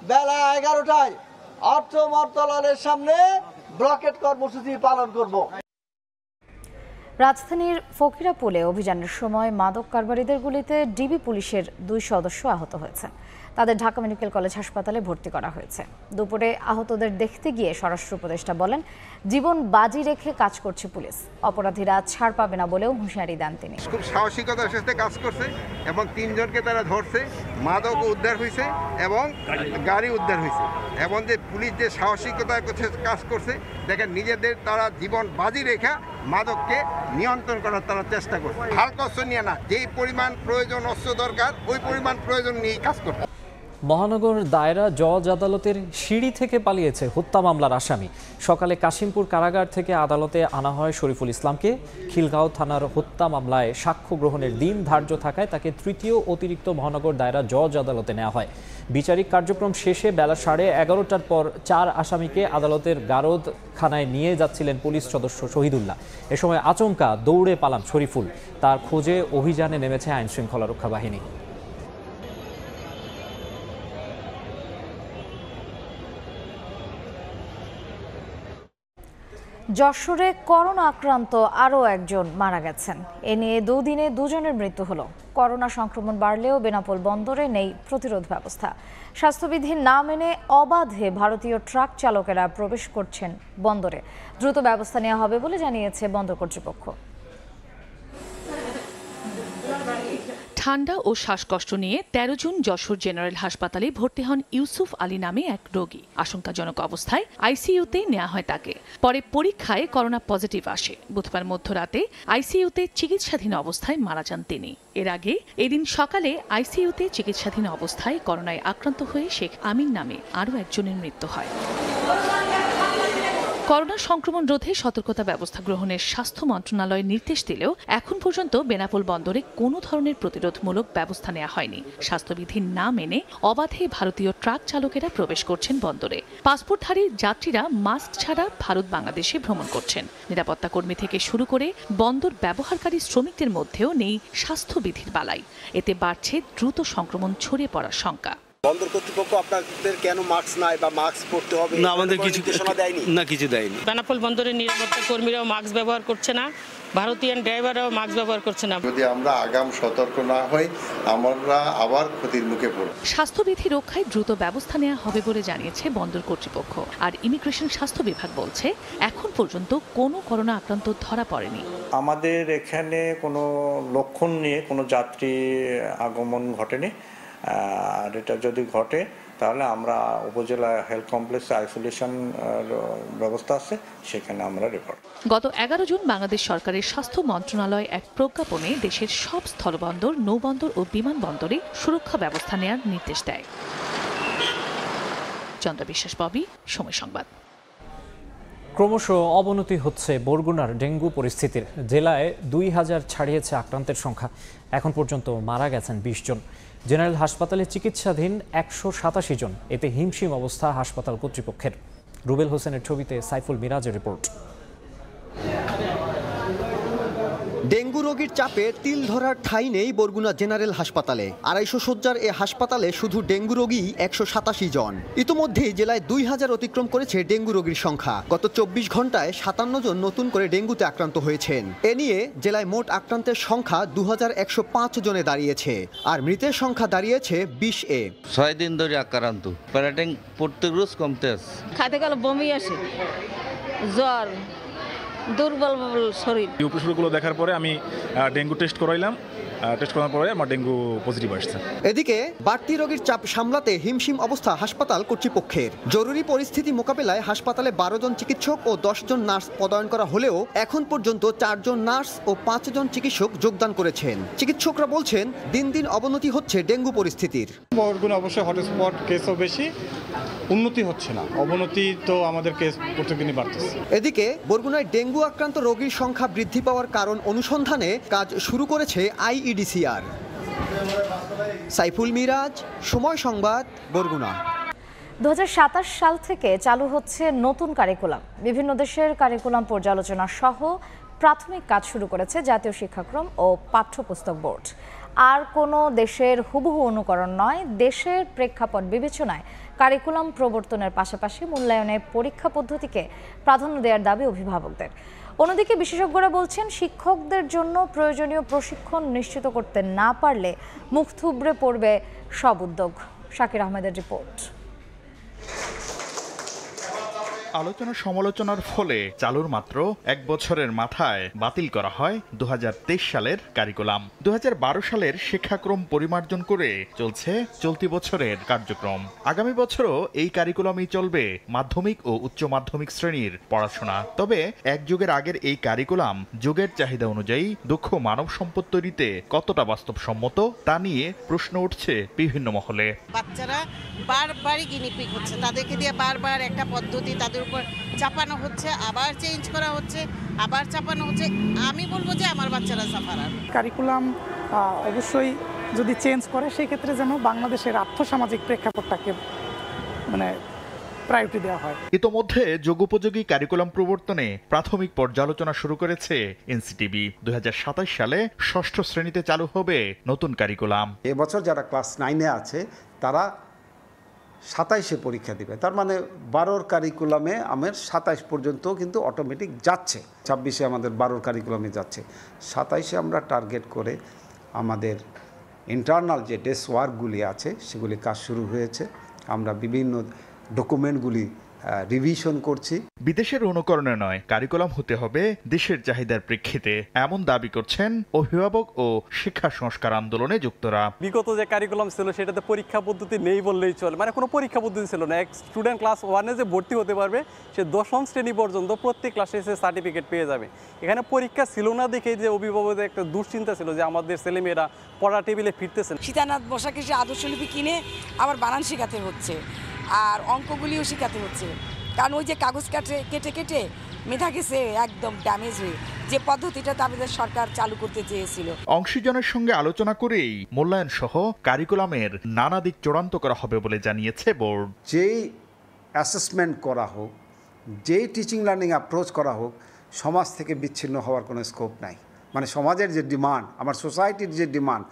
বেলা 11টায় অর্থ মন্ত্রণালয়ের সামনে ব্লকেট কর্মসূচি পালন করব। রাজধানীর ফকিরাপুলে অভিযানের সময় মাদক কারবারিদের গুলিতে ডিবি পুলিশের 2 সদস্য আহত হয়েছে। তাদের ঢাকা মেডিকেল কলেজ হাসপাতালে ভর্তি করা হয়েছে। দুপুরে আহতদের দেখতে গিয়ে স্বরাষ্ট্র উপদেষ্টা বলেন, জীবন বাজি রেখে কাজ করছে পুলিশ, অপরাধীরা ছাড় পাবে না বলেও হুঁশিয়ারি দেন তিনি। খুব সাহসিকতার সাথে কাজ করছে এবং 3 জনকে তারা ধরছে, মাদক উদ্ধার হয়েছে এবং গাড়ি উদ্ধার হয়েছে। এবং যে পুলিশ যে সাহসিকতার কাজ করছে, দেখেন নিজেদের তারা জীবন বাজি রেখা মাদককে নিয়ন্ত্রণ করার তারা চেষ্টা করছে। হালকা অস্ত্র নিয়ে না, যেই পরিমাণ প্রয়োজন অস্ত্র দরকার ওই পরিমাণ প্রয়োজন নিয়ে কাজ করছে। মহানগর দায়রা জজ আদালতের সিঁড়ি থেকে পালিয়েছে হত্যা মামলার আসামি। সকালে কাশিমপুর কারাগার থেকে আদালতে আনা হয় শরীফুল ইসলামকে। খিলগাঁও থানার হত্যা মামলায় সাক্ষ্য গ্রহণের দিন ধার্য থাকায় তাকে তৃতীয় অতিরিক্ত মহানগর দায়রা জজ আদালতে নেওয়া হয়। বিচারিক কার্যক্রম শেষে বেলা 11:30টার পর 4 আসামিকে আদালতের গারদখানায় নিয়ে যাচ্ছিলেন পুলিশ সদস্য শহীদুল্লাহ। এ সময় আচমকা দৌড়ে পালান শরীফুল। তার খোঁজে অভিযানে নেমেছে আইনশৃঙ্খলা রক্ষা বাহিনী। যশোরে করোনা আক্রান্ত আরও একজন মারা গেছেন। এ নিয়ে 2 দিনে 2 জনের মৃত্যু হলো। করোনা সংক্রমণ বাড়লেও বেনাপোল বন্দরে নেই প্রতিরোধ ব্যবস্থা। স্বাস্থ্যবিধি না মেনে অবাধে ভারতীয় ট্রাক চালকেরা প্রবেশ করছেন বন্দরে। দ্রুত ব্যবস্থা নেওয়া হবে বলে জানিয়েছে বন্দর কর্তৃপক্ষ। ঠান্ডা ও শ্বাসকষ্ট নিয়ে 13 জুন যশোর জেনারেল হাসপাতালে ভর্তি হন ইউসুফ আলী নামে এক রোগী। আশঙ্কাজনক অবস্থায় আইসিইউতে নেওয়া হয় তাকে। পরে পরীক্ষায় করোনা পজিটিভ আসে। বুধবার মধ্যরাতে আইসিইউতে চিকিৎসাধীন অবস্থায় মারা যান তিনি। এর আগে এদিন সকালে আইসিইউতে চিকিৎসাধীন অবস্থায় করোনায় আক্রান্ত হয়ে শেখ আমিন নামে আরও একজনের মৃত্যু হয়। করোনা সংক্রমণ রোধে সতর্কতা ব্যবস্থা গ্রহণের স্বাস্থ্য মন্ত্রণালয় নির্দেশ দিলেও এখন পর্যন্ত বেনাপোল বন্দরে কোনো ধরনের প্রতিরোধমূলক ব্যবস্থা নেওয়া হয়নি। স্বাস্থ্যবিধি না মেনে অবাধে ভারতীয় ট্রাক চালকেরা প্রবেশ করছেন বন্দরে। পাসপোর্টধারী যাত্রীরা মাস্ক ছাড়া ভারত বাংলাদেশে ভ্রমণ করছেন। নিরাপত্তা কর্মী থেকে শুরু করে বন্দর ব্যবহারকারী শ্রমিকদের মধ্যেও নেই স্বাস্থ্যবিধির বালাই। এতে বাড়ছে দ্রুত সংক্রমণ ছড়িয়ে পড়ার শঙ্কা। বন্দর কর্তৃপক্ষ আপনাদের কেন মাস্ক নাই বা মাস্ক পরতে হবে না, আমাদের কিছু দেয়নি? না, কিছু দেয়নি। বেনাপোল বন্দরের নিরাপত্তা কর্মীরাও মাস্ক ব্যবহার করছে না, ভারতীয় ড্রাইভাররাও মাস্ক ব্যবহার করছে না। যদি আমরা আগাম সতর্ক না হই আমরা আবার ক্ষতির মুখে পড়ব। স্বাস্থ্যবিধি রক্ষায় দ্রুত ব্যবস্থা নেওয়া হবে বলে জানিয়েছে বন্দর কর্তৃপক্ষ। আর ইমিগ্রেশন স্বাস্থ্য বিভাগ বলছে এখন পর্যন্ত কোনো করোনা আক্রান্ত ধরা পড়েনি। আমাদের এখানে কোনো লক্ষণ নিয়ে কোনো যাত্রী আগমন ঘটেনি। আর এটা যদি ঘটে তাহলে আমরা উপজেলা হেলথ কমপ্লেক্সে আইসোলেশন ব্যবস্থা আছে, সেখানে আমরা রেফার। গত 11 জুন বাংলাদেশ সরকারের স্বাস্থ্য মন্ত্রণালয় এক প্রজ্ঞাপনে দেশের সব স্থলবন্দর, নৌবন্দর ও বিমানবন্দরে সুরক্ষা ব্যবস্থা নেওয়ার নির্দেশ দেয়। চন্দ্র বিশ্বাস, ববি, সময় সংবাদ। ক্রমশ অবনতি হচ্ছে বরগুনার ডেঙ্গু পরিস্থিতির। জেলায় 2000 ছাড়িয়েছে আক্রান্তের সংখ্যা। এখন পর্যন্ত মারা গেছেন 20 জন। জেনারেল হাসপাতালে চিকিৎসাধীন 187 জন। এতে হিমশিম অবস্থা হাসপাতাল কর্তৃপক্ষের। রুবেল হোসেনের ছবিতে সাইফুল মিরাজের রিপোর্ট। ডেঙ্গু রোগীর চাপে তিল ধরার ঠাঁই নেই বরগুনা জেনারেল হাসপাতালে। 250 শয্যার এ হাসপাতালে শুধু ডেঙ্গু রোগী 187 জন। ইতিমধ্যেই জেলায় 2000 অতিক্রম করেছে ডেঙ্গু রোগীর সংখ্যা। গত 24 ঘন্টায় 57 জন নতুন করে ডেঙ্গুতে আক্রান্ত হয়েছেন। এ নিয়ে জেলায় মোট আক্রান্তের সংখ্যা 2105 জনে দাঁড়িয়েছে, আর মৃতের সংখ্যা দাঁড়িয়েছে 20-এ। 6 দিন ধরে আক্রান্ত, প্যারাটিং প্রত্যেক রোজ কমতে আছে। খাইতে গেলে বমি আসে, জ্বর, দুর্বল শরীর। এই উপসর্গগুলো দেখার পরে আমি ডেঙ্গু টেস্ট করাইলাম। টেস্ট করার পরে আমার ডেঙ্গু পজিটিভ আসছে। এদিকে বাড়তি রোগীর চাপ সামলাতে হিমশিম অবস্থা হাসপাতাল কর্তৃপক্ষের। জরুরি পরিস্থিতি মোকাবেলায় হাসপাতালে 12 জন চিকিৎসক ও 10 জন নার্স পদায়ন করা হলেও এখন পর্যন্ত 4 জন নার্স ও 5 জন চিকিৎসক যোগদান করেছেন। চিকিৎসকরা বলছেন দিন দিন অবনতি হচ্ছে ডেঙ্গু পরিস্থিতির। বরগুনা অবশ্যই হটস্পট, কেসও বেশি, উন্নতি হচ্ছে না, অবনতি তো আমাদের কেস প্রত্যেকদিনই বাড়তেছে। এদিকে বরগুনায় ডেঙ্গু আক্রান্ত রোগীর সংখ্যা বৃদ্ধি পাওয়ার কারণ অনুসন্ধানে কাজ শুরু করেছে IEDCR। সাইফুল মিরাজ, সময় সংবাদ, বরগুনা। 2027 সাল থেকে চালু হচ্ছে নতুন কারিকুলাম। বিভিন্ন দেশের কারিকুলাম পর্যালোচনা সহ প্রাথমিক কাজ শুরু করেছে জাতীয় শিক্ষাক্রম ও পাঠ্যপুস্তক বোর্ড। আর কোনো দেশের হুবহু অনুকরণ নয়, দেশের প্রেক্ষাপট বিবেচনায় কারিকুলাম প্রবর্তনের পাশাপাশি মূল্যায়নে পরীক্ষা পদ্ধতিকে প্রাধান্য দেওয়ার দাবি অভিভাবকদের। অন্যদিকে বিশেষজ্ঞরা বলছেন শিক্ষকদের জন্য প্রয়োজনীয় প্রশিক্ষণ নিশ্চিত করতে না পারলে মুখ থুবড়ে পড়বে সব উদ্যোগ। শাকির আহমেদের রিপোর্ট। আলোচনা সমালোচনার ফলে চালুর মাত্র 1 বছরের মাথায় বাতিল করা হয় 2023 সালের কারিকুলাম। 2012 সালের শিক্ষাক্রম পরিমার্জন করে চলছে চলতি বছরের কার্যক্রম। আগামী বছরও এই কারিকুলামই চলবে মাধ্যমিক ও উচ্চ মাধ্যমিক শ্রেণীর পড়াশোনা। তবে এক যুগের আগের এই কারিকুলাম যুগের চাহিদা অনুযায়ী দক্ষ মানব সম্পদ তৈরিতে কতটা বাস্তবসম্মত তা নিয়ে প্রশ্ন উঠছে বিভিন্ন মহলে। বাচ্চারা বারবারই গিনিপিগ হচ্ছে, তাদেরকে দিয়ে বারবার একটা পদ্ধতি তাদের উপর চাপানো হচ্ছে, আবার চেঞ্জ করা হচ্ছে, আবার চাপানো হচ্ছে। আমি বলবো যে আমার বাচ্চারা সাফারার। কারিকুলাম অবশ্যই যদি চেঞ্জ করে সেই ক্ষেত্রে যেন বাংলাদেশের আর্থসামাজিক প্রেক্ষাপটটাকে প্রায়োরিটি দেওয়া হয়। ইতোমধ্যে যোগোপযোগী কারিকুলাম প্রবর্তনে প্রাথমিক পর্যালোচনা শুরু করেছে NCTB। 2027 সালে 6ষ্ঠ শ্রেণীতে চালু হবে নতুন কারিকুলাম। এবছর যারা ক্লাস 9-এ আছে তারা 27-এ পরীক্ষা দিবে। তার মানে 12 কারিকুলামে আমার 27 পর্যন্ত কিন্তু অটোমেটিক যাচ্ছে। 26-এ আমাদের 12 কারিকুলামে যাচ্ছে। 27-এ আমরা টার্গেট করে আমাদের ইন্টারনাল যে ডেস্ক ওয়ার্কগুলি আছে সেগুলি কাজ শুরু হয়েছে। আমরা বিভিন্ন ডকুমেন্টগুলি রিভিশন করছি। বিদেশের অনুকরণে নয়, কারিকুলাম হতে হবে দেশের চাহিদার প্রেক্ষিতে, এমন দাবি করছেন অভিভাবক ও শিক্ষা সংস্কার আন্দোলনে যুক্তরা। বিগত যে কারিকুলাম ছিল সেটাতে পরীক্ষা পদ্ধতি নেই বললেই চলে, কোনো পরীক্ষা পদ্ধতি ছিল না। এক স্টুডেন্ট ক্লাস 1-এ যে ভর্তি হতে পারবে সে 10ম শ্রেণী পর্যন্ত প্রত্যেক ক্লাসে সে সার্টিফিকেট পেয়ে যাবে। এখানে পরীক্ষা ছিল না দেখে যে অভিভাবকদের একটা দুশ্চিন্তা ছিল যে আমাদের ছেলেমেয়েরা পড়া টেবিলে ফিরতেছে। সীতানাথ বসাকে সে আদর্শলিপি কিনে আবার বানান শেখাতে হচ্ছে, আর অঙ্কগুলিও শেখাতে হচ্ছে। কারণ ওই যে কাগজ কেটে কেটে মেধা গেছে একদম ড্যামেজ হয়ে, যে পদ্ধতিটা আমাদের সরকার চালু করতে চেয়েছিল। অংশীজনের সঙ্গে আলোচনা করেই মূল্যায়ন সহ কারিকুলামের নানা দিক চূড়ান্ত করা হবে বলে জানিয়েছে বোর্ড। যেই অ্যাসেসমেন্ট করা হোক, যেই টিচিং লার্নিং অ্যাপ্রোচ করা হোক, সমাজ থেকে বিচ্ছিন্ন হওয়ার কোনো স্কোপ নাই। সমাজের যে ডিমান্ড, আমার সোসাইটির যে ডিমান্ড,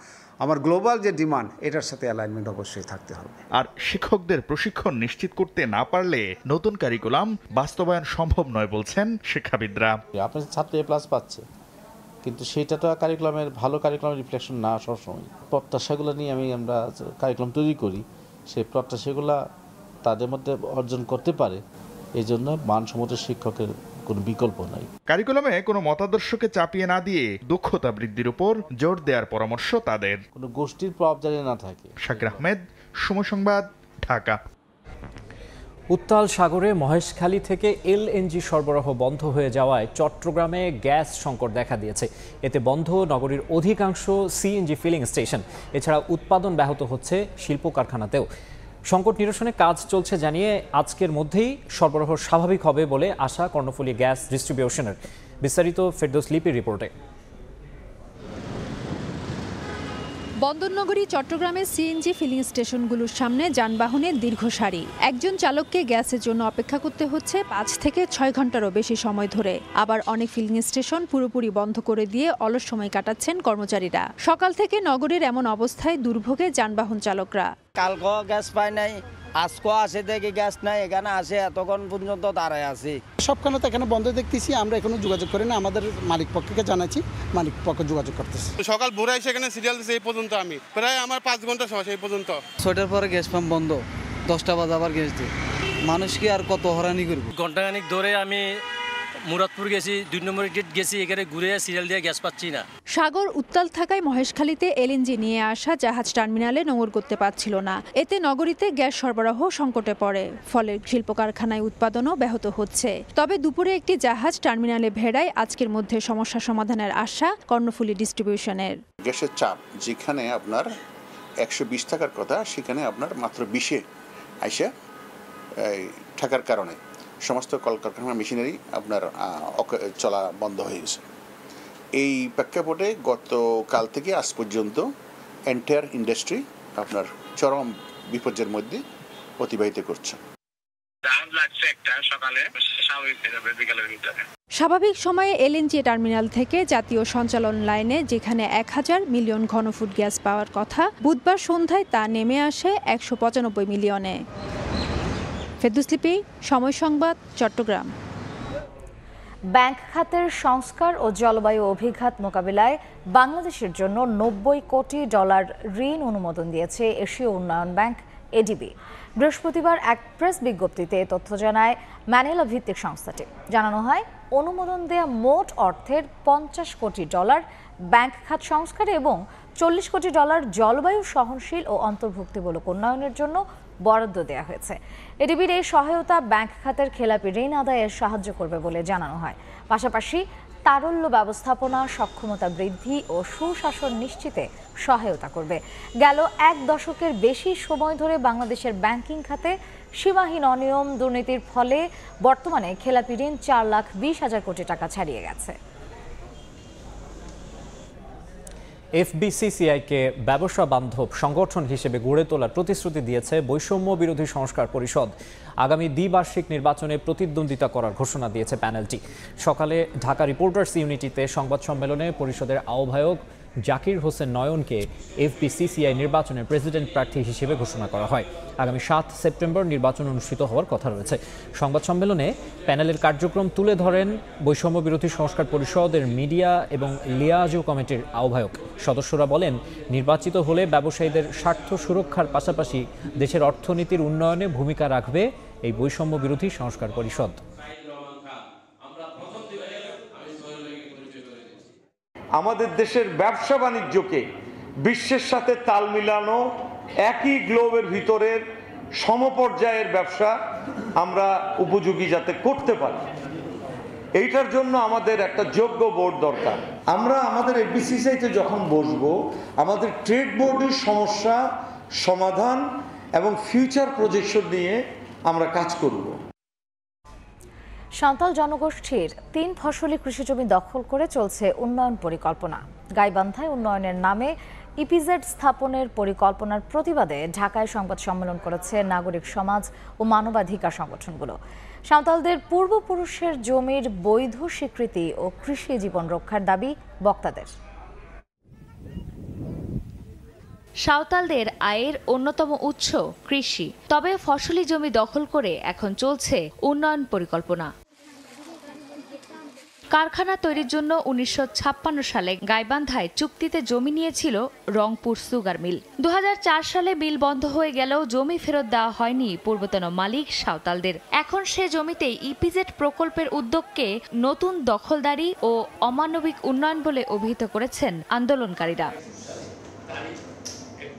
আমার গ্লোবাল যে ডিমান্ড, এটার সাথে অ্যালাইনমেন্ট অবশ্যই থাকতে হবে। আর শিক্ষকদের প্রশিক্ষণ নিশ্চিত করতে না পারলে নতুন কারিকুলাম বাস্তবায়ন সম্ভব নয় বলছেন শিক্ষাবিদরা। আপনার ছাত্র A+ পাচ্ছে, কিন্তু সেটা তো কারিকুলামের ভালো কারিকুলামের রিফ্লেকশন না। সবসময় প্রত্যাশাগুলো নিয়ে আমরা কারিকুলাম তৈরি করি, সেই প্রত্যাশাগুলো তাদের মধ্যে অর্জন করতে পারে, এই জন্য মানসম্মত শিক্ষকের কোনো বিকল্প নাই। কারিকুলামে কোনো মতাদর্শকে চাপিয়ে না দিয়ে দক্ষতা বৃদ্ধির উপর জোর দেওয়ার পরামর্শ তাদের। কোনো গোষ্ঠীর প্রভাব যেন না থাকে। শাকির আহমেদ, সময় সংবাদ, ঢাকা। উত্তাল সাগরে মহেশখালী থেকে LNG সরবরাহ বন্ধ হয়ে যাওয়ায় চট্টগ্রামে গ্যাস সংকট দেখা দিয়েছে। এতে বন্ধ নগরীর অধিকাংশ CNG ফিলিং স্টেশন। এছাড়া উৎপাদন ব্যাহত হচ্ছে শিল্প কারখানাতেও। সংকট নিরসনে কাজ চলছে জানিয়ে আজকের মধ্যেই সরবরাহ স্বাভাবিক হবে বলে আশা কর্ণফুলী গ্যাস ডিস্ট্রিবিউশনের। বিস্তারিত ফেরদৌস লিপির রিপোর্টে। বন্দরনগরী চট্টগ্রামের সিএনজি ফিলিং স্টেশনগুলোর সামনে যানবাহনের দীর্ঘ সারি। একজন চালককে গ্যাসের জন্য অপেক্ষা করতে হচ্ছে 5 থেকে 6 ঘন্টারও বেশি সময় ধরে। আবার অনেক ফিলিং স্টেশন পুরোপুরি বন্ধ করে দিয়ে অলস সময় কাটাচ্ছেন কর্মচারীরা। সকাল থেকে নগরীর এমন অবস্থায় দুর্ভোগে যানবাহন চালকরা। কালকে গ্যাস পাই নাই, আজকে আসে দেখি গ্যাস নাই, এখানে আসে এতক্ষণ পর্যন্ত দাঁড়ায় আছি। সবখানে তো এখানে বন্ধ দেখতেছি, আমরা এখনো যোগাযোগ করি না, আমাদের মালিক পক্ষকে জানাচ্ছি, মালিক পক্ষ যোগাযোগ করতেছি। সকাল ভোরে সেখানে সিরিয়াল দিচ্ছে, এই পর্যন্ত আমি প্রায় আমার 5 ঘন্টা সময় এই পর্যন্ত। 6টার পরে গ্যাস পাম্প বন্ধ, 10টা বাজে আবার গ্যাস দিই। মানুষ কি আর কত হরানি করবো? ঘন্টাখানিক ধরে আমি মুরাদপুর গেছি, 2 নম্বর গেট গেছি, এখানে ঘুরে সিরিয়াল দিয়ে গ্যাস পাচ্ছি না। সাগর উত্তাল থাকায় মহেশখালীতে এলএনজি নিয়ে আসা জাহাজ টার্মিনালে নোঙর করতে পারছিল না। এতে নগরীতে গ্যাস সরবরাহ সংকটে পড়ে, ফলে শিল্প কারখানায় উৎপাদনও ব্যাহত হচ্ছে। তবে দুপুরে একটি জাহাজ টার্মিনালে ভেড়ায় আজকের মধ্যে সমস্যা সমাধানের আশা কর্ণফুলী ডিস্ট্রিবিউশনের। গ্যাসের চাপ যেখানে আপনার 120 থাকার কথা, সেখানে আপনার মাত্র 20-এ আইসা থাকার কারণে সমস্ত কলকারখানা মেশিনারি আপনার চলা বন্ধ হয়ে গেছে। এই প্রেক্ষাপটে গতকাল থেকে আজ পর্যন্ত এন্টায়ার ইন্ডাস্ট্রি আপনার চরম বিপর্যয়ের মধ্যে অতিবাহিত করছে। স্বাভাবিক সময়ে এলএনজি টার্মিনাল থেকে জাতীয় সঞ্চালন লাইনে যেখানে 1000 মিলিয়ন ঘনফুট গ্যাস পাওয়ার কথা, বুধবার সন্ধ্যায় তা নেমে আসে 195 মিলিয়নে। ফেরদৌস লিপি, সময় সংবাদ, চট্টগ্রাম। ব্যাংক খাতের সংস্কার ও জলবায়ু অভিঘাত মোকাবিলায় বাংলাদেশের জন্য $90 কোটি ঋণ অনুমোদন দিয়েছে এশীয় উন্নয়ন ব্যাংক এডিবি। বৃহস্পতিবার এক প্রেস বিজ্ঞপ্তিতে তথ্য জানায় ম্যানিলা ভিত্তিক সংস্থাটি। জানানো হয়, অনুমোদন দেয়া মোট অর্থের $50 কোটি ব্যাংক খাত সংস্কার এবং $40 কোটি জলবায়ু সহনশীল ও অন্তর্ভুক্তিমূলক উন্নয়নের জন্য বরাদ্দ দেওয়া হয়েছে। এডিবির এই সহায়তা ব্যাংক খাতের খেলাপি ঋণ আদায়ে সাহায্য করবে বলে জানানো হয়। পাশাপাশি তারল্য ব্যবস্থাপনা, সক্ষমতা বৃদ্ধি ও সুশাসন নিশ্চিতে সহায়তা করবে। গেল 1 দশকের বেশি সময় ধরে বাংলাদেশের ব্যাংকিং খাতে সীমাহীন অনিয়ম দুর্নীতির ফলে বর্তমানে খেলাপি ঋণ 4,20,000 কোটি টাকা ছাড়িয়ে গেছে। এফবিসিসিআইকে ব্যবসা বান্ধব সংগঠন হিসেবে গড়ে তোলার প্রতিশ্রুতি দিয়েছে বৈষম্য বিরোধী সংস্কার পরিষদ। আগামী দ্বিবার্ষিক নির্বাচনে প্রতিদ্বন্দ্বিতা করার ঘোষণা দিয়েছে প্যানেলটি। সকালে ঢাকা রিপোর্টার্স ইউনিটিতে সংবাদ সম্মেলনে পরিষদের আহ্বায়ক জাকির হোসেন নয়নকে এফবিসিসিআই নির্বাচনের প্রেসিডেন্ট প্রার্থী হিসেবে ঘোষণা করা হয়। আগামী 7 সেপ্টেম্বর নির্বাচন অনুষ্ঠিত হওয়ার কথা রয়েছে। সংবাদ সম্মেলনে প্যানেলের কার্যক্রম তুলে ধরেন বৈষম্য বিরোধী সংস্কার পরিষদের মিডিয়া এবং লিয়াজু কমিটির আহ্বায়ক। সদস্যরা বলেন, নির্বাচিত হলে ব্যবসায়ীদের স্বার্থ সুরক্ষার পাশাপাশি দেশের অর্থনীতির উন্নয়নে ভূমিকা রাখবে এই বৈষম্য বিরোধী সংস্কার পরিষদ। আমাদের দেশের ব্যবসা বাণিজ্যকে বিশ্বের সাথে তাল মিলানো, একই গ্লোবের ভিতরের সমপর্যায়ের ব্যবসা আমরা উপযোগী যাতে করতে পারি, এইটার জন্য আমাদের একটা যোগ্য বোর্ড দরকার। আমরা আমাদের এফবিসিসিআইতে যখন বসবো, আমাদের ট্রেড বোর্ডের সমস্যা সমাধান এবং ফিউচার প্রজেকশন নিয়ে আমরা কাজ করব। সাঁওতাল জনগোষ্ঠীর 3 ফসলি কৃষিজমি দখল করে চলছে উন্নয়ন পরিকল্পনা। গাইবান্ধায় উন্নয়নের নামে ইপিজেড স্থাপনের পরিকল্পনার প্রতিবাদে ঢাকায় সংবাদ সম্মেলন করেছে নাগরিক সমাজ ও মানবাধিকার সংগঠনগুলো। সাঁওতালদের পূর্বপুরুষের জমির বৈধ স্বীকৃতি ও কৃষি জীবন রক্ষার দাবি বক্তাদের। সাঁওতালদের আয়ের অন্যতম উৎস কৃষি, তবে ফসলি জমি দখল করে এখন চলছে উন্নয়ন পরিকল্পনা। কারখানা তৈরির জন্য 1956 সালে গাইবান্ধায় চুক্তিতে জমি নিয়েছিল রংপুর সুগার মিল। 2004 সালে মিল বন্ধ হয়ে গেলেও জমি ফেরত দেওয়া হয়নি পূর্বতন মালিক সাঁওতালদের। এখন সে জমিতে ইপিজেড প্রকল্পের উদ্যোগকে নতুন দখলদারি ও অমানবিক উন্নয়ন বলে অভিহিত করেছেন আন্দোলনকারীরা।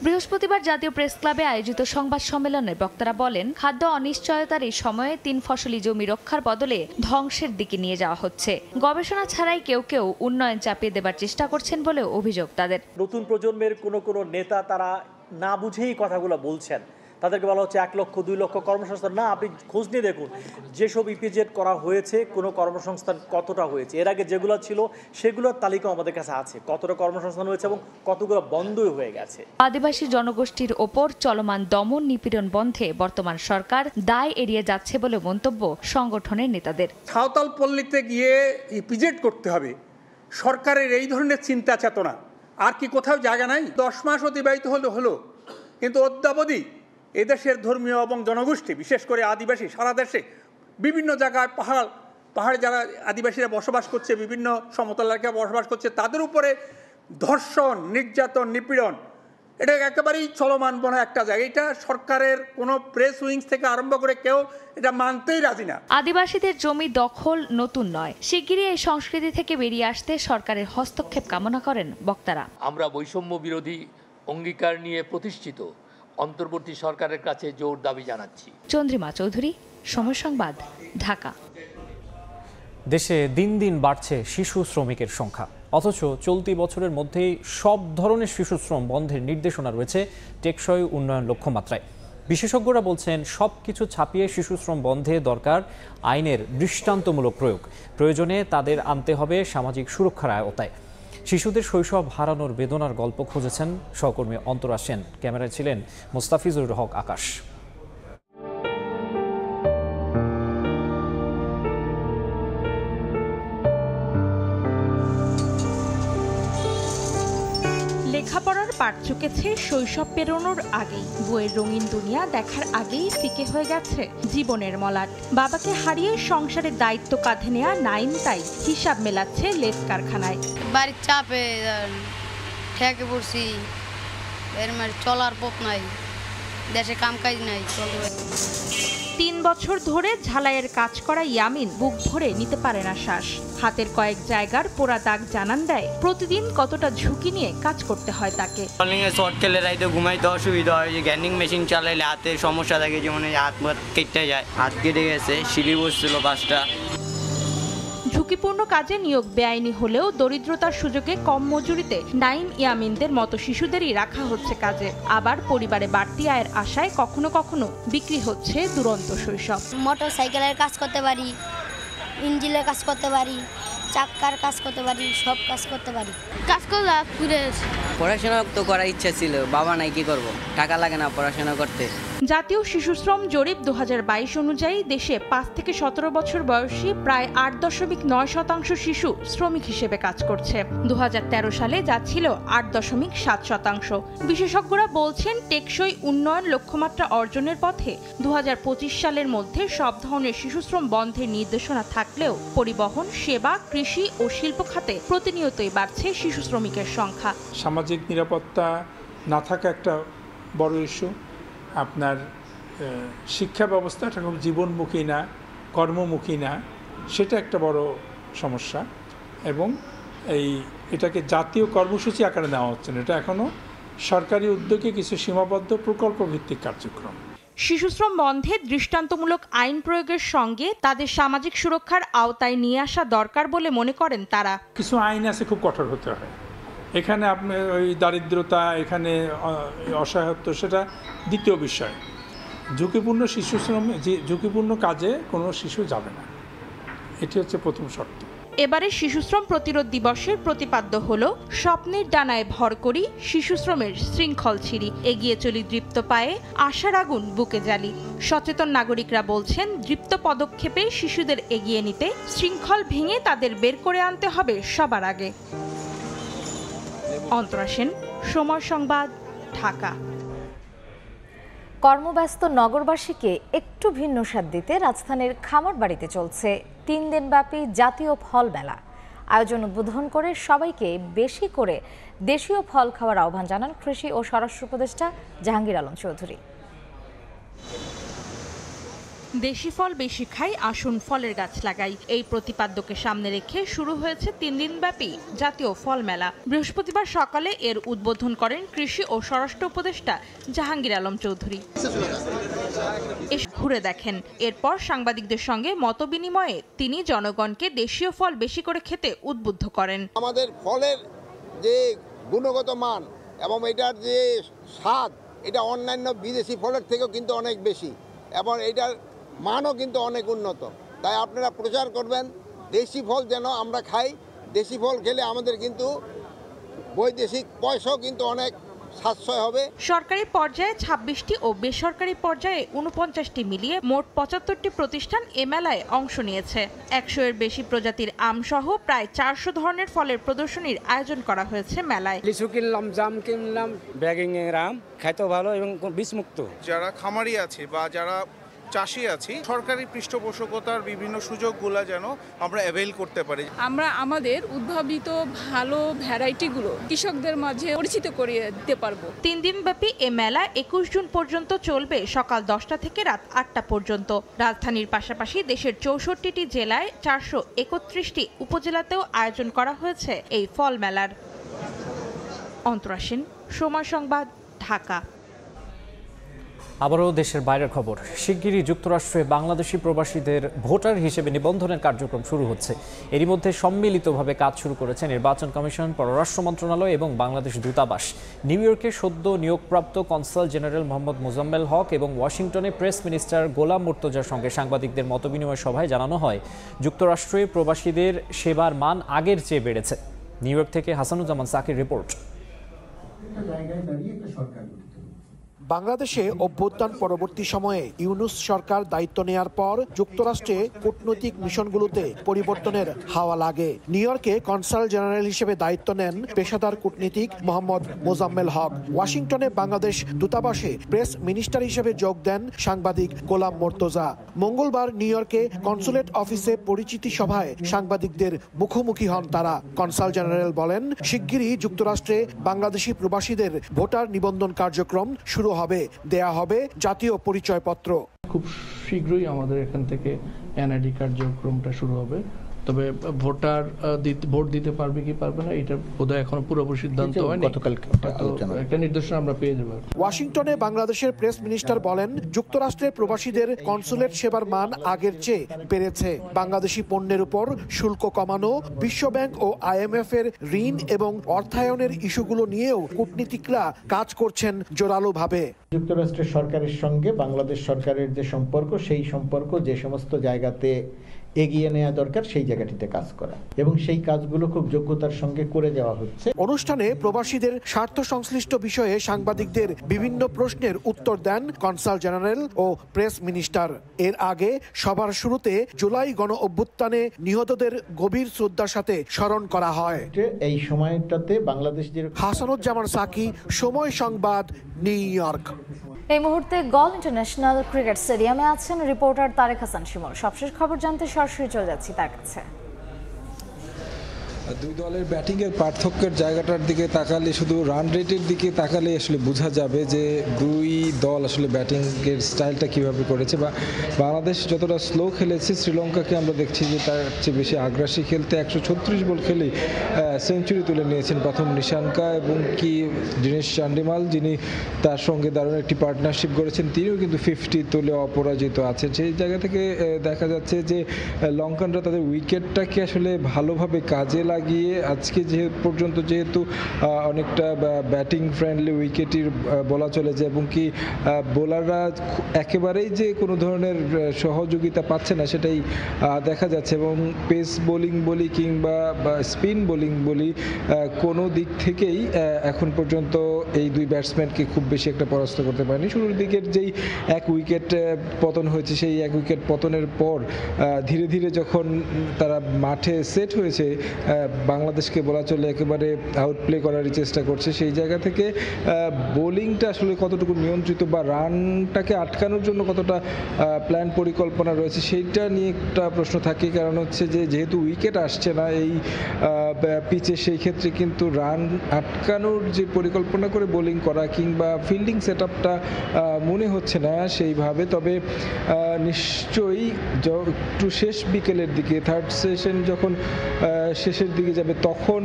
বৃহস্পতিবার জাতীয় প্রেস ক্লাবে আয়োজিত সংবাদ সম্মেলনে বক্তারা বলেন, খাদ্য অনিশ্চয়তার এই সময়ে 3 ফসলি জমি রক্ষার বদলে ধ্বংসের দিকে নিয়ে যাওয়া হচ্ছে। গবেষণা ছাড়াই কেউ কেউ উন্নয়ন চাপিয়ে দেবার চেষ্টা করছেন বলে অভিযোগ তাদের। নতুন প্রজন্মের কোনো নেতা তারা না বুঝেই কথাগুলো বলছেন, তাদেরকে বলা হচ্ছে 1 লক্ষ 2 লক্ষ কর্মসংস্থান। না, আপনি খোঁজ নিয়ে দেখুন যেসব ইপিজেড করা হয়েছে কোনো কর্মসংস্থান কতটা হয়েছে। এর আগে যেগুলো ছিল সেগুলোর তালিকা আমাদের কাছে আছে, কতটা কর্মসংস্থান হয়েছে এবং কতগুলো বন্ধই হয়ে গেছে। আদিবাসী জনগোষ্ঠীর ওপর চলমান দমন নিপীড়ন বন্ধে বর্তমান সরকার দায় এড়িয়ে যাচ্ছে বলে মন্তব্য সংগঠনের নেতাদের। সাঁওতাল পল্লীতে গিয়ে ইপিজেড করতে হবে, সরকারের এই ধরনের চিন্তা চেতনা আর কি কোথাও জায়গা নাই? 10 মাস অতিবাহিত হলো কিন্তু অদ্যাবধি এদেশের ধর্মীয় এবং জনগোষ্ঠী বিশেষ করে আদিবাসী সারা দেশে বিভিন্ন জায়গায় পাহাড় যারা আদিবাসীরা বসবাস করছে, বিভিন্ন সমতল এলাকায় বসবাস করছে, তাদের উপরে ধর্ষণ, নির্যাতন, নিপীড়ন এটা একেবারেই চলমান বনা একটা জায়গা। এটা সরকারের কোনো প্রেস উইংস থেকে আরম্ভ করে কেউ এটা মানতেই রাজি না। আদিবাসীদের জমি দখল নতুন নয়, শিগগিরই এই সংস্কৃতি থেকে বেরিয়ে আসতে সরকারের হস্তক্ষেপ কামনা করেন বক্তারা। আমরা বৈষম্য বিরোধী অঙ্গীকার নিয়ে প্রতিষ্ঠিত অন্তর্বর্তী সরকারের কাছে জোর দাবি জানাচ্ছি। চন্দ্রিমা চৌধুরী, সময় সংবাদ, ঢাকা। দেশে দিন দিন বাড়ছে শিশু শ্রমিকের সংখ্যা, অথচ চলতি বছরের মধ্যেই সব ধরনের শিশু শ্রম বন্ধের নির্দেশনা রয়েছে টেকসই উন্নয়ন লক্ষ্যমাত্রায়। বিশেষজ্ঞরা বলছেন সবকিছু ছাপিয়ে শিশু শ্রম বন্ধে দরকার আইনের দৃষ্টান্তমূলক প্রয়োগ। প্রয়োজনে তাদের আনতে হবে সামাজিক সুরক্ষার আওতায়। শিশুদের শৈশব হারানোর বেদনার গল্প খুঁজেছেন সহকর্মী অন্তরা সেন। ক্যামেরায় ছিলেন মোস্তাফিজুর হক আকাশ। লেখাপড়ার পাঠ চুকেছে শৈশব পেরোনোর আগেই, বইয়ের রঙিন দুনিয়া দেখার আগেই ফিকে হয়ে গেছে জীবনের মলাট। বাবাকে হারিয়ে সংসারের দায়িত্ব কাঁধে নেয়া নাইম তাই হিসাব মেলাচ্ছে লেস কারখানায়। বাড়ির চাপে ঠেকে পড়ছি, এর মানে চলার পথ নাই, দেশে কাম কাজ নাই। 3 বছর ধরে ঝালাইয়ের কাজ করা ইয়ামিন বুক ভরে নিতে পারে না শ্বাস। হাতের কয়েক জায়গার পোড়া দাগ জানান দেয় প্রতিদিন কতটা ঝুঁকি নিয়ে কাজ করতে হয় তাকে। শর্ট খেলে রাইতে ঘুমাইতে অসুবিধা হয়, যে গ্যান্ডিং মেশিন চালাইলে হাতে সমস্যা থাকে, যেমন হাত কেটে যায়, হাত কেটে গেছে, সিঁড়ি বসছিল 5টা। ঝুঁকিপূর্ণ কাজে নিয়োগ বেআইনি হলেও দরিদ্রতার সুযোগে কম মজুরিতে নাইম ইয়ামিনদের মতো শিশুদেরই রাখা হচ্ছে কাজে। আবার পরিবারে বাড়তি আয়ের আশায় কখনো কখনো বিক্রি হচ্ছে দুরন্ত শৈশব। মোটর সাইকেলের কাজ করতে পারি, ইঞ্জিনের কাজ করতে পারি, চাক্কার কাজ করতে পারি, সব কাজ করতে পারি। কাজ করলে পড়াশোনা তো করার ইচ্ছা ছিল, বাবা নাই, কি করব, টাকা লাগে না পড়াশোনা করতে। জাতীয় শিশু শ্রম জরিপ 2022 অনুযায়ী দেশে 5 থেকে 17 বছর বয়সী প্রায় 8.9% শিশু শ্রমিক হিসেবে কাজ করছে। 2013 সালে যা ছিল 8.7%। বিশেষজ্ঞরা বলছেন টেকসই উন্নয়ন লক্ষ্যমাত্রা অর্জনের পথে 2025 সালের মধ্যে সব ধরনের শিশু শ্রম বন্ধের নির্দেশনা থাকলেও পরিবহন, সেবা, কৃষি ও শিল্প খাতে প্রতিনিয়তই বাড়ছে শিশু শ্রমিকের সংখ্যা। সামাজিক নিরাপত্তা না থাকা একটা বড় ইস্যু। আপনার শিক্ষা ব্যবস্থাটা খুব জীবনমুখী না, কর্মমুখী না, সেটা একটা বড় সমস্যা। এবং এটাকে জাতীয় কর্মসূচি আকারে নেওয়া হচ্ছে না, এটা এখনও সরকারি উদ্যোগে কিছু সীমাবদ্ধ প্রকল্প ভিত্তিক কার্যক্রম। শিশুশ্রম বন্ধে দৃষ্টান্তমূলক আইন প্রয়োগের সঙ্গে তাদের সামাজিক সুরক্ষার আওতায় নিয়ে আসা দরকার বলে মনে করেন তারা। কিছু আইন আছে খুব কঠোর হতে হয়, এখানে আপনি ওই দারিদ্রতা, এখানে অসহায়ত্ব, সেটা দ্বিতীয় বিষয়। ঝুঁকিপূর্ণ শিশু শ্রম, ঝুঁকিপূর্ণ কাজে কোনো শিশু যাবে না, এটি হচ্ছে প্রথম শর্ত। এবারে শিশুশ্রম প্রতিরোধ দিবসের প্রতিপাদ্য হল স্বপ্নের ডানায় ভর করি শিশুশ্রমের শৃঙ্খল ছিঁড়ি, এগিয়ে চলি দৃপ্ত পায়ে, আশার আগুন বুকে জ্বালি। সচেতন নাগরিকরা বলছেন দৃপ্ত পদক্ষেপে শিশুদের এগিয়ে নিতে শৃঙ্খল ভেঙে তাদের বের করে আনতে হবে সবার আগে। অন্তরা সেন, সময় সংবাদ, ঢাকা। কর্মব্যস্ত নগরবাসীকে একটু ভিন্ন স্বাদ দিতে রাজধানীর খামারবাড়িতে চলছে 3 দিনব্যাপী জাতীয় ফল মেলা। আয়োজন উদ্বোধন করে সবাইকে বেশি করে দেশীয় ফল খাওয়ার আহ্বান জানান কৃষি ও স্বরাষ্ট্র উপদেষ্টা জাহাঙ্গীর আলম চৌধুরী। দেশি ফল বেশি খাই, আসুন ফলের গাছ লাগাই, এই প্রতিপাদ্যকে সামনে রেখে শুরু হয়েছে 3 দিনব্যাপী জাতীয় ফল মেলা। বৃহস্পতিবার সকালে এর উদ্বোধন করেন কৃষি ও স্বরাষ্ট্র উপদেষ্টা জাহাঙ্গীর আলম চৌধুরী। এসে ঘুরে দেখেন, এরপর সাংবাদিকদের সঙ্গে মতবিনিময়ে তিনি জনগণকে দেশীয় ফল বেশি করে খেতে উদ্বুদ্ধ করেন। আমাদের ফলের যে গুণগত মান এবং এটার যে স্বাদ, এটা অন্যান্য বিদেশি ফলের থেকেও কিন্তু অনেক বেশি এবং এটার মানও কিন্তু অনেক উন্নত। তাই আপনারা প্রচার করবেন দেশি ফল যেন আমরা খাই। দেশি ফল খেলে আমাদের কিন্তু বৈদেশিক পয়সাও কিন্তু অনেক সাশ্রয় হবে। সরকারি পর্যায়ে 26টি ও বেসরকারি পর্যায়ে 49টি মিলিয়ে মোট 75টি প্রতিষ্ঠান এ মেলায় অংশ নিয়েছে। 100-এর বেশি প্রজাতির আম সহ প্রায় 400 ধরনের ফলের প্রদর্শনীর আয়োজন করা হয়েছে মেলায়। লিচু কিনলাম, জাম কিনলাম, ব্যাগিং এর আম খাইতেও ভালো এবং বিষমুক্ত। যারা খামারি আছে বা যারা চাষি আছি, সরকারি পৃষ্ঠপোষকতার বিভিন্ন সুযোগগুলো যেন আমরা অ্যাভেল করতে পারি। আমরা আমাদের উদ্ভাবিত ভালো ভ্যারাইটিগুলো কৃষকদের মাঝে পরিচিত করিয়ে দিতে পারবো। 3 দিনব্যাপী এ মেলা 21 জুন পর্যন্ত চলবে, সকাল 10টা থেকে রাত 8টা পর্যন্ত। রাজধানীর পাশাপাশি দেশের 64টি জেলায় 431টি উপজেলাতেও আয়োজন করা হয়েছে এই ফল মেলার। অন্তরা সেন, সময় সংবাদ, ঢাকা। আবারও দেশের বাইরের খবর। শিগগিরই যুক্তরাষ্ট্রে বাংলাদেশি প্রবাসীদের ভোটার হিসেবে নিবন্ধনের কার্যক্রম শুরু হচ্ছে। এরই মধ্যে সম্মিলিতভাবে কাজ শুরু করেছে নির্বাচন কমিশন, পররাষ্ট্র মন্ত্রণালয় এবং বাংলাদেশ দূতাবাস। নিউ ইয়র্কে সদ্য নিয়োগপ্রাপ্ত কনসাল জেনারেল মোহাম্মদ মোজাম্মেল হক এবং ওয়াশিংটনে প্রেস মিনিস্টার গোলাম মুর্তজার সঙ্গে সাংবাদিকদের মতবিনিময় সভায় জানানো হয়, যুক্তরাষ্ট্রে প্রবাসীদের সেবার মান আগের চেয়ে বেড়েছে। নিউ ইয়র্ক থেকে হাসানুজ্জামান সাকির রিপোর্ট। বাংলাদেশে অভ্যুত্থান পরবর্তী সময়ে ইউনূস সরকার দায়িত্ব নেয়ার পর যুক্তরাষ্ট্রে কূটনৈতিক মিশনগুলোতে পরিবর্তনের হাওয়া লাগে। নিউ ইয়র্কে কনসাল জেনারেল হিসেবে দায়িত্ব নেন পেশাদার কূটনীতিক মোহাম্মদ মোজাম্মেল হক। ওয়াশিংটনে বাংলাদেশ দূতাবাসে প্রেস মিনিস্টার হিসেবে যোগ দেন সাংবাদিক গোলাম মুর্তজা। মঙ্গলবার নিউ ইয়র্কে কনসুলেট অফিসে পরিচিতি সভায় সাংবাদিকদের মুখোমুখি হন তারা। কনসাল জেনারেল বলেন, শিগগিরই যুক্তরাষ্ট্রে বাংলাদেশি প্রবাসীদের ভোটার নিবন্ধন কার্যক্রম শুরু হবে, দেয়া হবে জাতীয় পরিচয়পত্র। খুব শীঘ্রই আমাদের এখান থেকে এনআইডি কার্যক্রমটা শুরু হবে। তবে ভোট দিতে পারবে কি পারবে না এটা বোধহয় এখনো পুরোপুরি সিদ্ধান্ত হয়নি, একটা নির্দেশনা আমরা পেয়ে যাব। ওয়াশিংটনে বাংলাদেশের প্রেস মিনিস্টার বলেন, যুক্তরাষ্ট্রের প্রবাসীদের কনসুলেট সেবার মান আগের চেয়ে বেড়েছে। বাংলাদেশি পণ্যের উপর শুল্ক কমানো, বিশ্বব্যাংক ও IMF এর ঋণ এবং অর্থায়নের ইস্যুগুলো নিয়েও কূটনীতিকরা কাজ করছেন জোরালোভাবে। যুক্তরাষ্ট্রের সরকারের সঙ্গে বাংলাদেশ সরকারের যে সম্পর্ক, সেই সম্পর্ক যে সমস্ত জায়গাতে এগিয়ে নেওয়া দরকার সেই জায়গাটিতে কাজ করা এবং সেই কাজগুলো খুব যোগ্যতার সঙ্গে করে যাওয়া হচ্ছে। অনুষ্ঠানে প্রবাসীদের স্বার্থ সংশ্লিষ্ট বিষয়ে সাংবাদিকদের বিভিন্ন প্রশ্নের উত্তর দেন কনসাল জেনারেল ও প্রেস মিনিস্টার। এর আগে সবার শুরুতে জুলাই গণ অভ্যুত্থানে নিহতদের গভীর শ্রদ্ধার সাথে স্মরণ করা হয়। এই সময়টাতে বাংলাদেশ যে হাসানুজ্জামান সাকি, সময় সংবাদ, নিউ ইয়র্ক। এই মুহূর্তে গল ইন্টারন্যাশনাল ক্রিকেট স্টেডিয়ামে আছেন রিপোর্টার তারেক হাসান শিমুল। সবশেষ খবর জানতে সরাসরি চলে যাচ্ছি তার কাছে। দুই দলের ব্যাটিংয়ের পার্থক্যের জায়গাটার দিকে তাকালে, শুধু রান রেটের দিকে তাকালে আসলে বোঝা যাবে যে দুই দল আসলে ব্যাটিংয়ের স্টাইলটা কীভাবে করেছে। বা বাংলাদেশ যতটা স্লো খেলেছে, শ্রীলঙ্কাকে আমরা দেখছি যে তার চেয়ে বেশি আগ্রাসী খেলতে 136 বল খেলে সেঞ্চুরি তুলে নিয়েছেন প্রথম নিশানকা এবং কি দীনেশ চান্ডিমাল, যিনি তার সঙ্গে দারুণ একটি পার্টনারশিপ করেছেন, তিনিও কিন্তু 50 তুলে অপরাজিত আছেন। সেই জায়গা থেকে দেখা যাচ্ছে যে লঙ্কানরা তাদের উইকেটটাকে আসলে ভালোভাবে কাজে লাগিয়ে আজকে যেহেতু অনেকটা ব্যাটিং ফ্রেন্ডলি উইকেটই বলা চলে যায় এবং কি বোলাররা একেবারেই যে কোনো ধরনের সহযোগিতা পাচ্ছে না সেটাই দেখা যাচ্ছে এবং পেস বোলিং বলি কিংবা স্পিন বোলিং বলি কোনো দিক থেকেই এখন পর্যন্ত এই দুই ব্যাটসম্যানকে খুব বেশি একটা পরাস্ত করতে পারেনি। শুরুর দিকের যেই এক উইকেট পতন হয়েছে, সেই এক উইকেট পতনের পর ধীরে ধীরে যখন তারা মাঠে সেট হয়েছে, বাংলাদেশকে বলা চলে একেবারে আউটপ্লে করার চেষ্টা করছে। সেই জায়গা থেকে বোলিংটা আসলে কতটুকু নিয়ন্ত্রিত বা রানটাকে আটকানোর জন্য কতটা প্ল্যান পরিকল্পনা রয়েছে সেইটা নিয়ে একটা প্রশ্ন থাকে। কারণ হচ্ছে যে যেহেতু উইকেট আসছে না এই পিচে, সেই ক্ষেত্রে কিন্তু রান আটকানোর যে পরিকল্পনা করে বোলিং করা কিংবা ফিল্ডিং সেট আপটা মনে হচ্ছে না সেইভাবে। তবে নিশ্চয়ই একটু শেষ বিকেলের দিকে থার্ড সেশন যখন শেষের দিকে যাবে তখন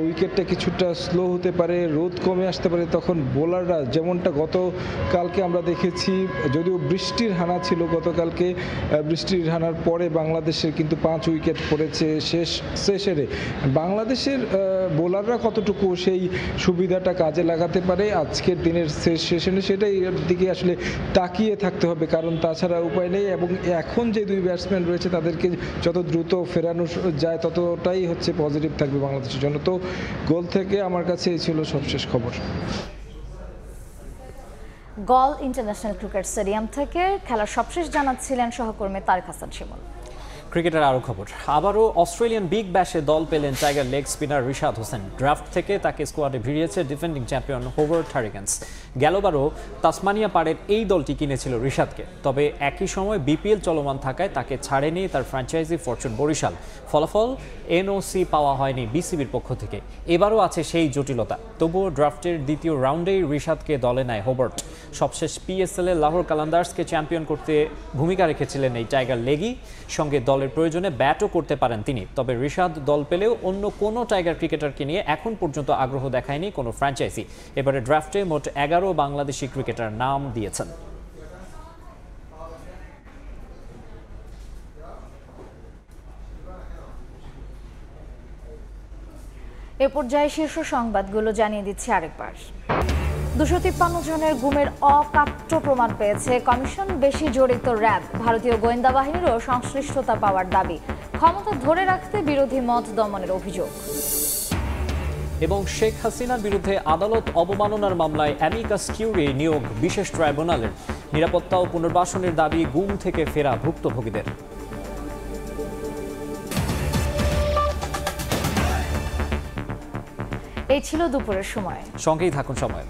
উইকেটটা কিছুটা স্লো হতে পারে, রোদ কমে আসতে পারে, তখন বোলাররা যেমনটা গতকালকে আমরা দেখেছি, যদিও বৃষ্টির হানা ছিল গতকালকে, বৃষ্টির হানার পরে বাংলাদেশের কিন্তু 5 উইকেট পড়েছে শেষ সেশনে। বাংলাদেশের বোলাররা কতটুকু সেই সুবিধাটা কাজে লাগাতে পারে আজকের দিনের শেষ সেশনে, সেটাই এর দিকে আসলে তাকিয়ে থাকতে হবে, কারণ তাছাড়া উপায় নেই। এবং এখন যে 2 ব্যাটসম্যান রয়েছে তাদেরকে যত দ্রুত ফেরানো যায় ততটাই হচ্ছে পজিটিভ থাকবে বাংলাদেশের জন্য। তো গোল থেকে আমার কাছে এই ছিল সবশেষ খবর। গল ইন্টারন্যাশনাল ক্রিকেট স্টেডিয়াম থেকে খেলার সবশেষ জানাচ্ছিলেন সহকর্মী তারেক হাসান শিমুল। ক্রিকেটের আরও খবর, আবারও অস্ট্রেলিয়ান বিগ ব্যাশে দল পেলেন tiger leg spinner Rishad Hossain. Draft থেকে তাকে স্কোয়াডে ভিড়িয়েছে ডিফেন্ডিং চ্যাম্পিয়ন হোবার্ট হারিকেন্স। গেলবারও তাসমানিয়া পাড়ের এই দলটি কিনেছিল রিশাদকে, তবে একই সময় বিপিএল চলমান থাকায় তাকে ছাড়েনি তার ফ্র্যাঞ্চাইজি ফরচুন বরিশাল। ফলাফল এনওসি পাওয়া হয়নি বিসিবির পক্ষ থেকে। এবারও আছে সেই জটিলতা, তবুও ড্রাফটের দ্বিতীয় রাউন্ডেই রিশাদকে দলে নেয় হোবার্ট। সবশেষ পিএসএলে লাহোর কালান্দার্সকে চ্যাম্পিয়ন করতে ভূমিকা রেখেছিলেন এই টাইগার লেগি, সঙ্গে দলের প্রয়োজনে ব্যাটও করতে পারেন তিনি। তবে রিশাদ দল পেলেও অন্য কোনো টাইগার ক্রিকেটারকে নিয়ে এখন পর্যন্ত আগ্রহ দেখায়নি কোনো ফ্র্যাঞ্চাইজি। এবারে ড্রাফটে মোট 11 বাংলাদেশি ক্রিকেটার নাম দিয়েছেন। এ পর্যায়ে শীর্ষ সংবাদগুলো জানিয়ে দিচ্ছি আরেকবার। 253 জনের গুমের অকাট্য প্রমাণ পেয়েছে কমিশন, বেশি জড়িত র্যাব। ভারতীয় গোয়েন্দা বাহিনীরও সংশ্লিষ্টতা পাওয়ার দাবি। ক্ষমতা ধরে রাখতে বিরোধী মত দমনের অভিযোগ। এবং শেখ হাসিনার বিরুদ্ধে আদালত অবমাননার মামলায় অ্যামিকাস কিউরি নিয়োগ বিশেষ ট্রাইব্যুনালের। নিরাপত্তা ও পুনর্বাসনের দাবি গুম থেকে ফেরা ভুক্তভোগীদের। এই ছিল দুপুরের সময়, সঙ্গেই থাকুন সময়।